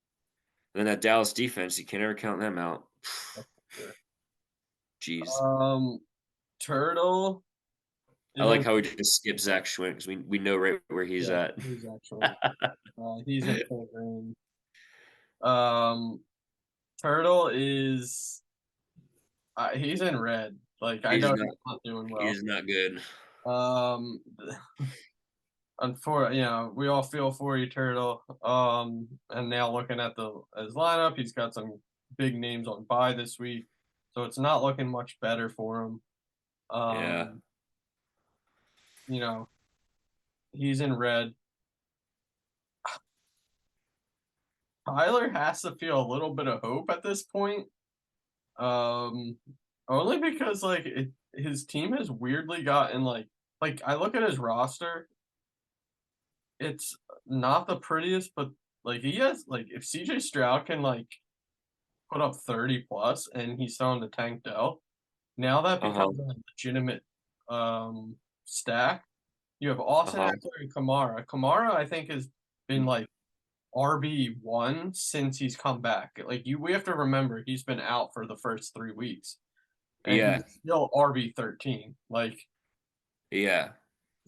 then that Dallas defense, you can never count them out. that's for sure. Jeez, Um, Turtle I is like in. how we just skip Zach Schwint because we know right where he's Yeah, at. he's actually. He's in full green. Um, Turtle is. He's in red. Like I He's know not. he's not doing He well. is not good. Um, we all feel for you, Turtle. And now looking at the his lineup, he's got some big names on bye this week, so it's not looking much better for him. Yeah. Um, you know, he's in red. Tyler has to feel a little bit of hope at this point. Um, only because his team has weirdly gotten like I look at his roster, it's not the prettiest, but like he has like if CJ Stroud can like put up 30 plus and he's throwing to Tank Dell, now that Uh huh. becomes a legitimate stack. You have Uh Austin huh. Eckler and Kamara. Kamara, I think, has been like RB1 since he's come back. We have to remember he's been out for the first 3 weeks. And Yeah. he's still RB13. Like Yeah.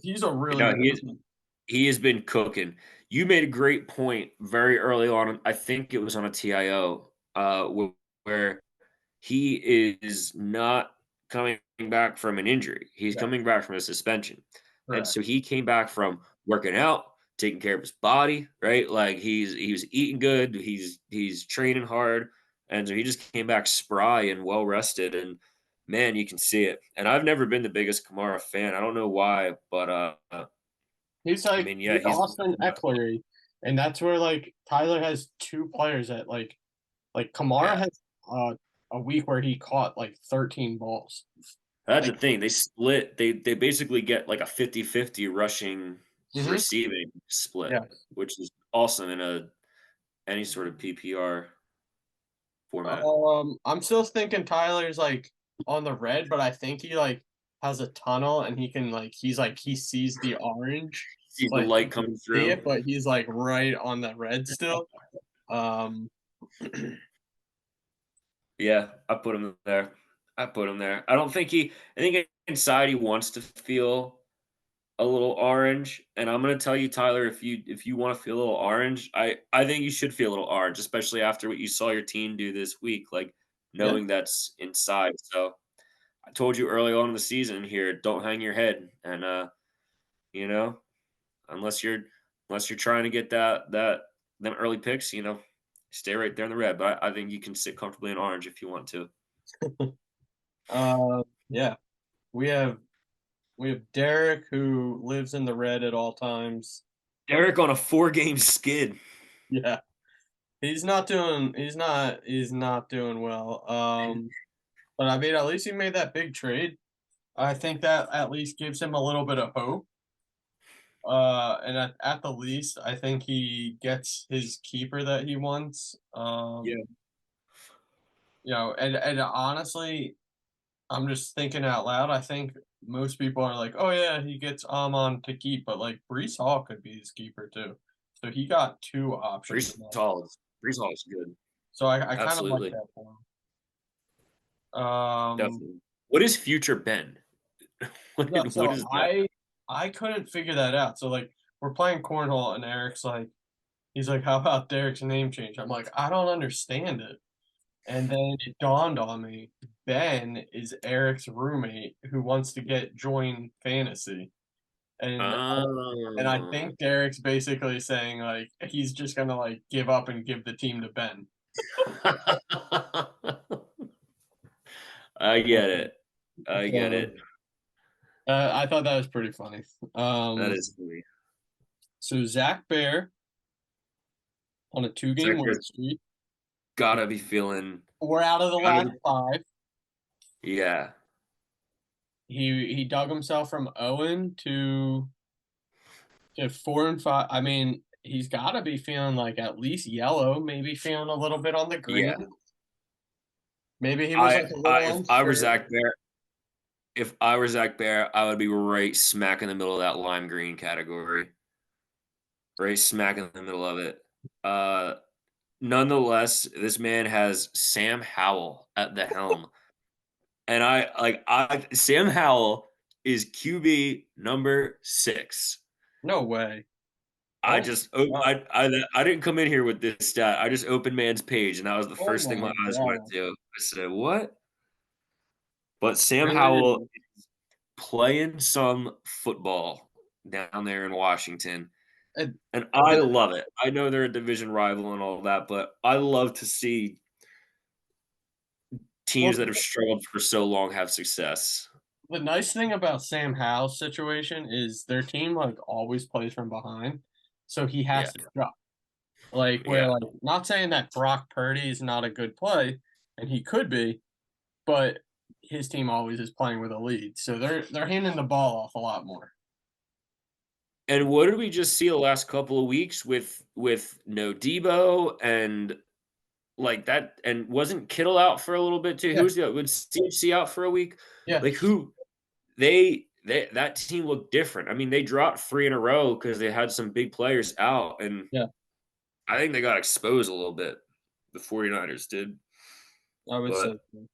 he's a really No, good team. he has been cooking. You made a great point very early on. I think it was on a TIO, where he is not coming back from an injury. He's Yeah, coming back from a suspension. And correct. so he came back from working out, taking care of his body, right? Like he was eating good, he's training hard, and so he just came back spry and well rested. And man, you can see it. And I've never been the biggest Kamara fan. I don't know why, but He's I like mean, yeah, the he's Austin Eckler, and that's where like Tyler has two players that like Kamara yeah. has a week where he caught like 13 balls. That's the Like, thing. They split. They basically get like a 50-50 rushing mhm, receiving split, yeah. which is awesome in a any sort of PPR format. I'm still thinking Tyler's like on the red, but I think he like has a tunnel and he's like he sees the orange, See the like he light can coming see through. it, but he's like right on the red still. Um, Yeah, I put him there. I put him there. I don't think he. I think inside he wants to feel a little orange, and I'm gonna tell you, Tyler, if you want to feel a little orange, I think you should feel a little orange, especially after what you saw your team do this week, like yeah. knowing that's inside. So I told you early on in the season here, don't hang your head, and you know, unless you're unless you're trying to get that them early picks, stay right there in the red. But I think you can sit comfortably in orange if you want to. Yeah. We have we have Derek who lives in the red at all times. Derek on a 4-game skid. Yeah. He's not doing well. But I mean at least he made that big trade. I think that at least gives him a little bit of hope. And at the least, I think he gets his keeper that he wants. Yeah. And honestly, I'm just thinking out loud. I think most people are like, "Oh yeah, he gets Amon to keep," but like Brees Hall could be his keeper too. So he got two options Brees in that. Hall is Brees Hall is good. So I kind of like Absolutely. that for him. Definitely. What is future Ben? Yeah, What so is that? I couldn't figure that out. So like we're playing cornhole and Eric's like he's like, "How about Derek's name change?" I'm like, "I don't understand it." And then it dawned on me, Ben is Eric's roommate who wants to get join fantasy. And and I Oh. think Derek's basically saying like he's just gonna like give up and give the team to Ben. I get Um, it. I get so it. I thought that was pretty funny. That Um, is funny. so Zach Bear on a 2-game win Zach's streak. gotta be feeling We're out of the gotta last be, five. yeah. He dug himself from Owen to 4-5. I mean, he's got to be feeling like at least yellow, maybe feeling a little bit on the Yeah. green. Maybe he was I like a I little if I were unsure. Zach Bear, if I were Zach Bear, I would be right smack in the middle of that lime green category. Right smack in the middle of it. Uh Nonetheless, this man has Sam Howell at the helm. And I Sam Howell is QB number 6. No way. I Oh just my god. I didn't come in here with this stat. I just opened man's page, and that was the Oh first thing my my eyes went god. to. I said, "What?" But Sam Howell Dude. is playing some football down there in Washington, And and I the, love it. I know they're a division rival and all that, but I love to see well, teams that have struggled for so long have success. the nice thing about Sam Howell's situation is their team like always plays from behind, so he Yeah, has to drop. Like where yeah. like not saying that Brock Purdy is not a good play, and he could be, but his team always is playing with a lead, so they're handing the ball off a lot more. And what did we just see the last couple of weeks with no Debo and like that? And wasn't Kittle out for a little bit too? Yeah, Who's the was CMC out for a week? yeah, Like who they that team looked different. I mean, they dropped 3 in a row because they had some big players out, and yeah. I think they got exposed a little bit. The 49ers did. I would But say so.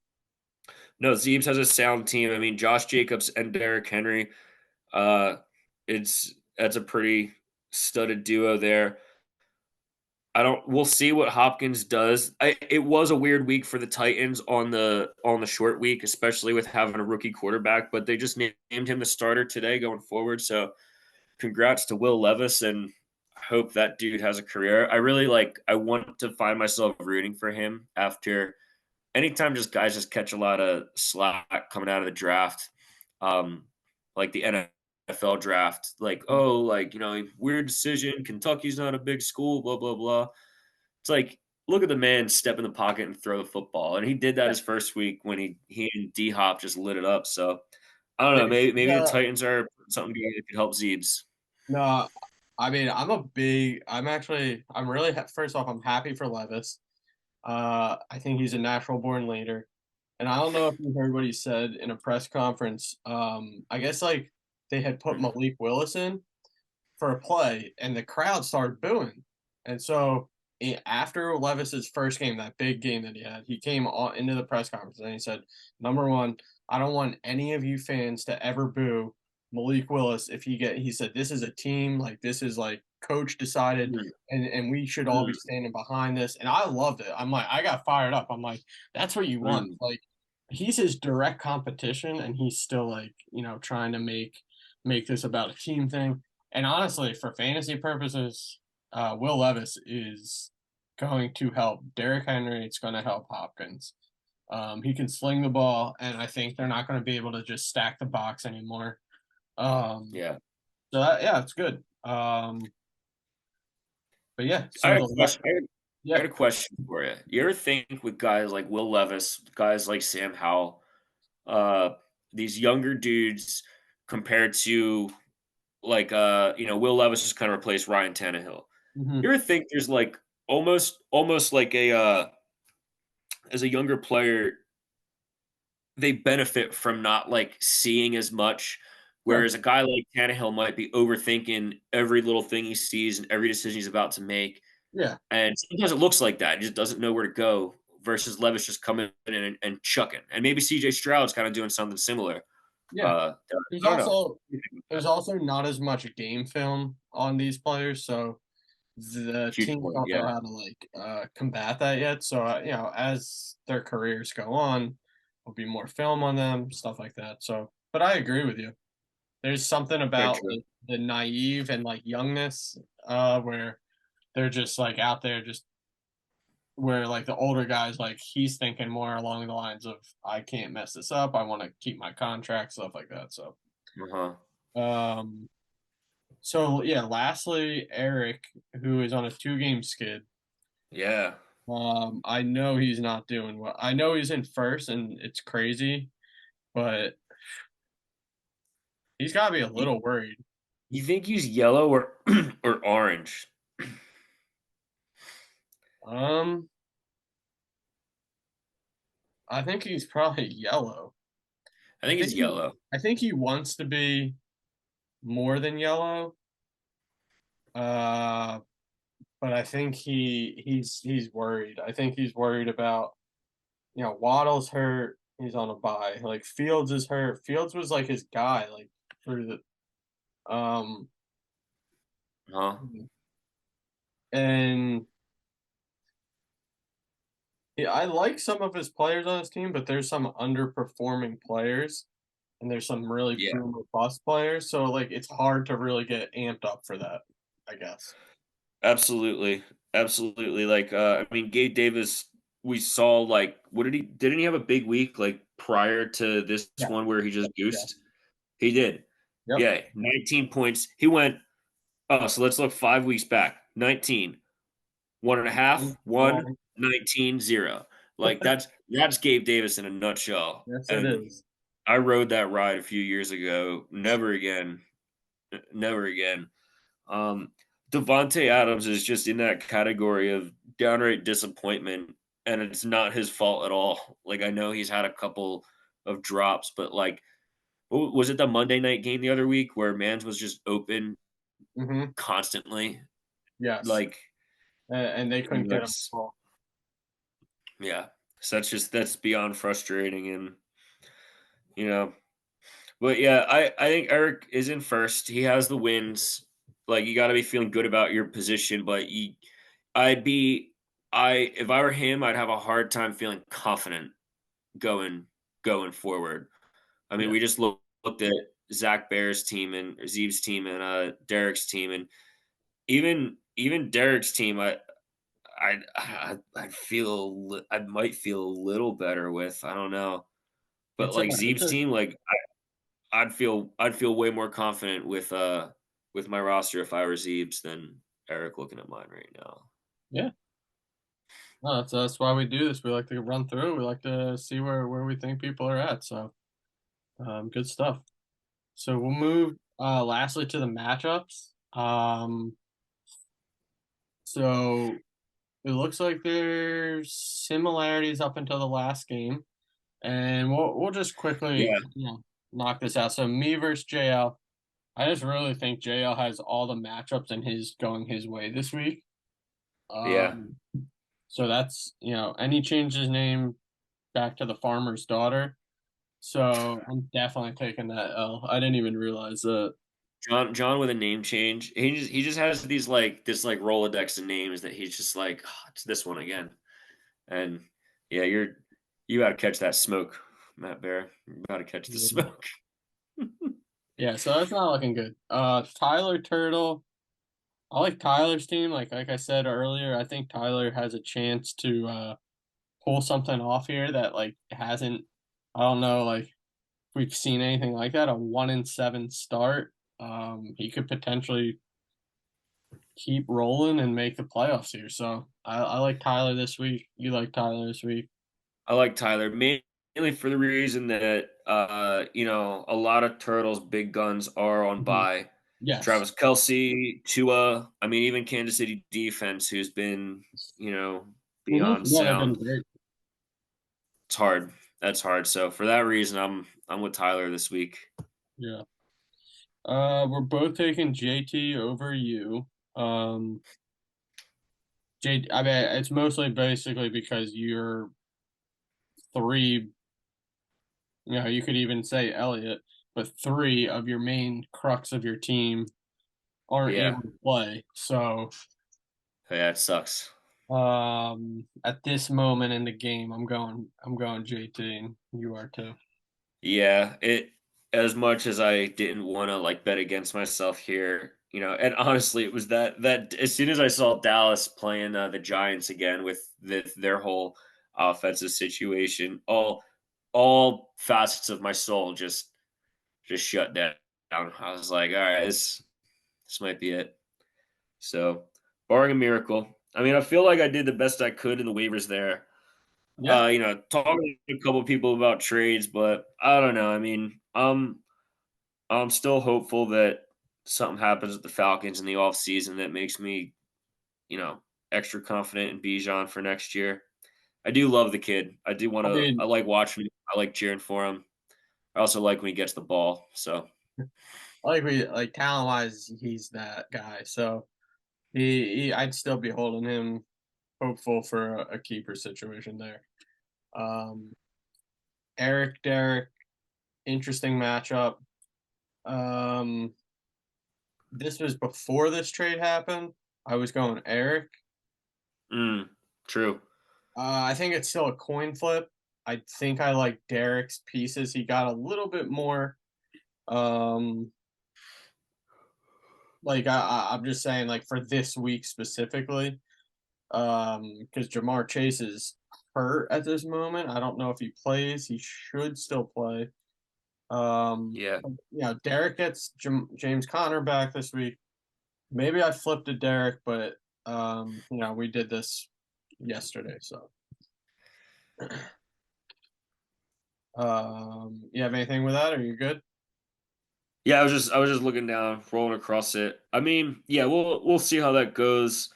no, Zeebs has a sound team. I mean, Josh Jacobs and Derrick Henry. Uh, that's a pretty studded duo there. I don't. We'll see what Hopkins does. It was a weird week for the Titans on the short week, especially with having a rookie quarterback. But they just named him the starter today going forward. So, congrats to Will Levis, and I hope that dude has a career. I really like. I want to find myself rooting for him after anytime just guys just catch a lot of slack coming out of the draft, um, like the NFL draft, like, Mhm. oh, like, weird decision. Kentucky's not a big school, blah, blah, blah. It's like, look at the man step in the pocket and throw the football. And he did that Yeah. his first week when he and D Hop just lit it up. So I don't know. Yeah, Maybe the yeah. Titans are something together that could help Zeebs. No, I mean, I'm really, first off, I'm happy for Levis. I think he's a natural born leader. And I don't know if you heard what he said in a press conference. I guess like they had put Mm. Malik Willis in for a play, and the crowd started booing. And so after Levis's first game, that big game that he had, he came on into the press conference and he said, "Number one, I don't want any of you fans to ever boo Malik Willis if he said this is a team, like this is like coach decided, Mm. and we should all be Mm. standing behind this." And I loved it. I'm like, I got fired up. I'm like, that's what you want. Mm. Like he's his direct competition, and he's still like trying to make this about a team thing. And honestly, for fantasy purposes, Will Levis is going to help Derrick Henry. It's going to help Hopkins. He can sling the ball, and I think they're not going to be able to just stack the box anymore. Um, Yeah. yeah, it's good. But yeah, I so had a the question. I yeah, got a question for you. You ever think with guys like Will Levis, guys like Sam Howell, uh, these younger dudes compared to like Will Levis just kind of replaced Ryan Tannehill. mhm, You ever think there's like almost like a as a younger player, they benefit from not like seeing as much, sure, whereas a guy like Tannehill might be overthinking every little thing he sees and every decision he's about to make. yeah, And sometimes it looks like that. He just doesn't know where to go versus Levis just coming in and chucking. And maybe CJ Stroud's kind of doing something similar. yeah. There's I don't know. What also do you think about there's that? also not as much game film on these players, so the Huge teams point. don't know Yeah. how to combat that yet. So as their careers go on, there'll be more film on them, stuff like that. So, but I agree with you. There's something Very about true. the naive and like youngness, where they're just like out there, just where like the older guys, like he's thinking more along the lines of, I can't mess this up. I want to keep my contract, stuff like that. So, Uh-huh. um, so yeah. Lastly, Eric, who is on a 2-game skid. Yeah. I know he's not doing well. I know he's in first, and it's crazy, but he's got to be a You, little worried. you think he's yellow or or orange? Um, I think he's probably yellow. I I think think he's he, yellow. I think he wants to be more than yellow. Uh, but I think he's worried. I think he's worried about Waddle's hurt. He's on a bye. Like Fields is hurt. Fields was like his guy, like for the um Huh? and yeah, I like some of his players on his team, but there's some underperforming players, and there's some really Yeah. boom or bust players. So like it's hard to really get amped up for that, I guess. Absolutely. Absolutely. Like I mean Gabe Davis, we saw like what didn't he have a big week like prior to this Yeah, one where he just yeah, goosed? He did. yep. Yeah, 19 points. He went, oh, so let's look 5 weeks back. 19, one and a half, one, One. 19, 0. Like that's Gabe Davis in a nutshell. Yes, it And is. I rode that ride a few years ago. Never again. Never again. Um, Devontae Adams is just in that category of downright disappointment, and it's not his fault at all. Like I know he's had a couple of drops, but like, was it the Monday night game the other week where Mans was just open Hmm. constantly? Yes, Like, and they I mean, couldn't get him. that's yeah. So that's beyond frustrating, and you know, but yeah, I think Eric is in first. He has the wins. Like you got to be feeling good about your position, but I'd be I if I were him, I'd have a hard time feeling confident going going forward. I mean, Yeah, we just looked at Zach Bear's team and Zeeb's team and Derek's team, and even Derek's team. I might feel a little better with. I don't know, but It's a like it's Zeeb's a team, like I'd feel way more confident with my roster if I were Zeeb's than Eric looking at mine right now. yeah. No, that's why we do this. We like to run through. We like to see where we think people are at. So, good stuff. So we'll move lastly to the matchups. So it looks like there's similarities up until the last game, and we'll just quickly Yeah, knock this out. So me versus JL. I just really think JL has all the matchups and his going his way this week. yeah. Um, so that's any change his name back to the farmer's daughter. So I'm definitely taking that L. I didn't even realize that. John with a name change. He just has this Rolodex of names that he's just like, "Oh, it's this one again." And yeah, you gotta catch that smoke, Matt Bear. You gotta catch the Yeah. smoke. Yeah, so that's not looking good. Tyler Turtle. I like Tyler's team. Like I said earlier, I think Tyler has a chance to pull something off here that hasn't. I don't know if we've seen anything like that. A 1-7 start. He could potentially keep rolling and make the playoffs here. So I like Tyler this week. You like Tyler this week? I like Tyler mainly for the reason that a lot of Turtles' big guns are on Mhm. bye. Yes. Travis Kelsey, Tua, I mean, even Kansas City defense, who's been, beyond Yeah, they've been sound. great. It's hard. That's hard. So for that reason, I'm with Tyler this week. Yeah. We're both taking JT over you. Um, I mean, it's mostly basically because you're three. You could even say Elliott, but three of your main crux of your team aren't Yeah. able to play. So, Yeah, it sucks. at this moment in the game, I'm going JT, and you are too. Yeah, it as much as I didn't want to like bet against myself here, and honestly, it was that as soon as I saw Dallas playing the Giants again with their whole offensive situation, all facets of my soul just shut down. I was like, all right, this might be it. So, barring a miracle, I mean, I feel like I did the best I could in the waivers there. Yeah. Talking to a couple people about trades, but I don't know. I mean, I'm still hopeful that something happens with the Falcons in the offseason that makes me, you know, extra confident in Bijan for next year. I do love the kid. I do want I to. I mean, like watching him. I like cheering for him. I also like when he gets the ball. So talent wise, he's that guy. So I'd still be holding him hopeful for a keeper situation there. Um, Eric Derek, interesting matchup. Um, this was before this trade happened. I was going Eric. mm, true. I think it's still a coin flip. I think I like Derek's pieces. He got a little bit more. Um, I'm just saying, for this week specifically, because Jamar Chase is hurt at this moment. I don't know if he plays. He should still play. Yeah. Derek gets James Conner back this week. Maybe I flipped to Derek, but we did this yesterday, so. You have anything with that? Are you good? Yeah, I was just looking down, rolling across it. I mean, yeah, we'll see how that goes.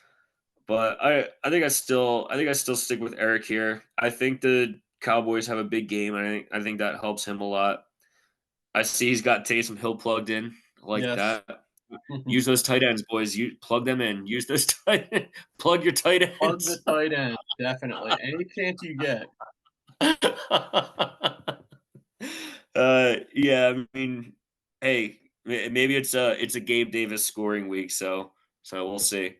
But I think I still stick with Eric here. I think the Cowboys have a big game. I think that helps him a lot. I see he's got Taysom Hill plugged in. I like Yes. that. Use those tight ends, boys. You plug them in. Use those plug your tight Plug the ends. tight end, definitely. Any chance you get. Yeah, I mean, hey, maybe it's a Gabe Davis scoring week, so we'll see.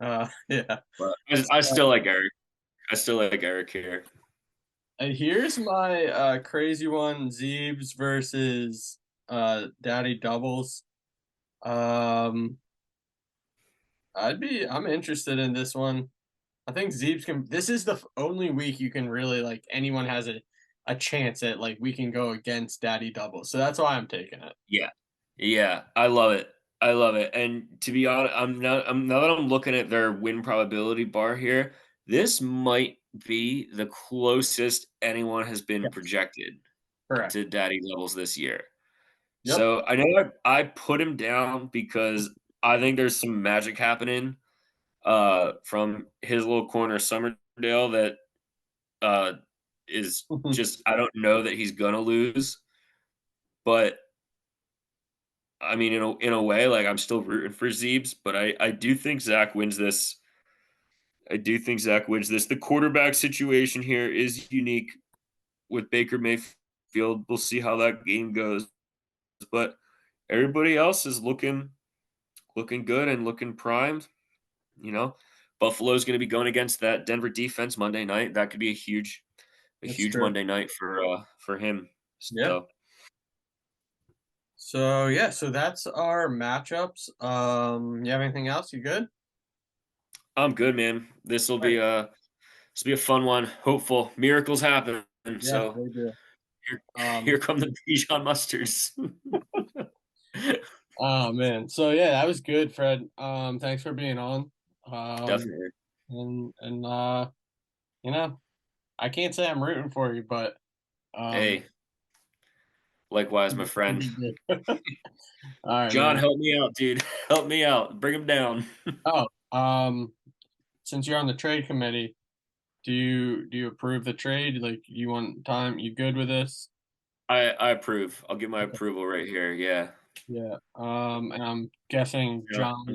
Yeah. But I still like Eric. I still like Eric here. And here's my crazy one: Zeebs versus Daddy Doubles. Um, I'm interested in this one. I think Zeebs can. This is the only week you can really like anyone has a chance at like we can go against Daddy Double. So that's why I'm taking it. Yeah. Yeah, I love it. I love it. And to be honest, I'm now that I'm looking at their win probability bar here, this might be the closest anyone has been Yes, projected correct. to Daddy Levels this year. Yep. So I know I put him down because I think there's some magic happening from his little corner Summerdale that uh is just I don't know that he's gonna lose, but I mean, in a way, like I'm still rooting for Zeebs, but I do think Zach wins this. I do think Zach wins this. The quarterback situation here is unique with Baker Mayfield. We'll see how that game goes, but everybody else is looking good and looking primed. You know, Buffalo's going to be going against that Denver defense Monday night. That could be a That's huge true. Monday night for him. Yeah. So So yeah, so that's our matchups. You have anything else? You good? I'm good, man. All right. This will be a fun one. Hopeful miracles happen. Yeah, So they do. here, Um, here come the Bijan mustards. oh man. So yeah, that was good, Fred. Thanks for being on. Um, Definitely. and you know, I can't say I'm rooting for you, but um, Hey, likewise, my friend. all right, John, man. help me out, dude. Help me out. Bring him down. Oh, since you're on the trade committee, do you approve the trade? Like, you want time? You good with this? I approve. I'll get my Okay. approval right here. Yeah. Yeah. And I'm guessing Sound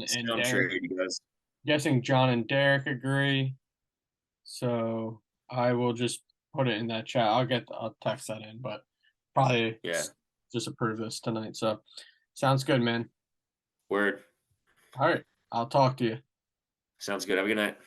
trade, you guys. John and Derek agree. So I will just put it in that chat. I'll text that in, but probably Yeah. just approve this tonight. So sounds good, man. Word. All right. I'll talk to you. Sounds good. Have a good night.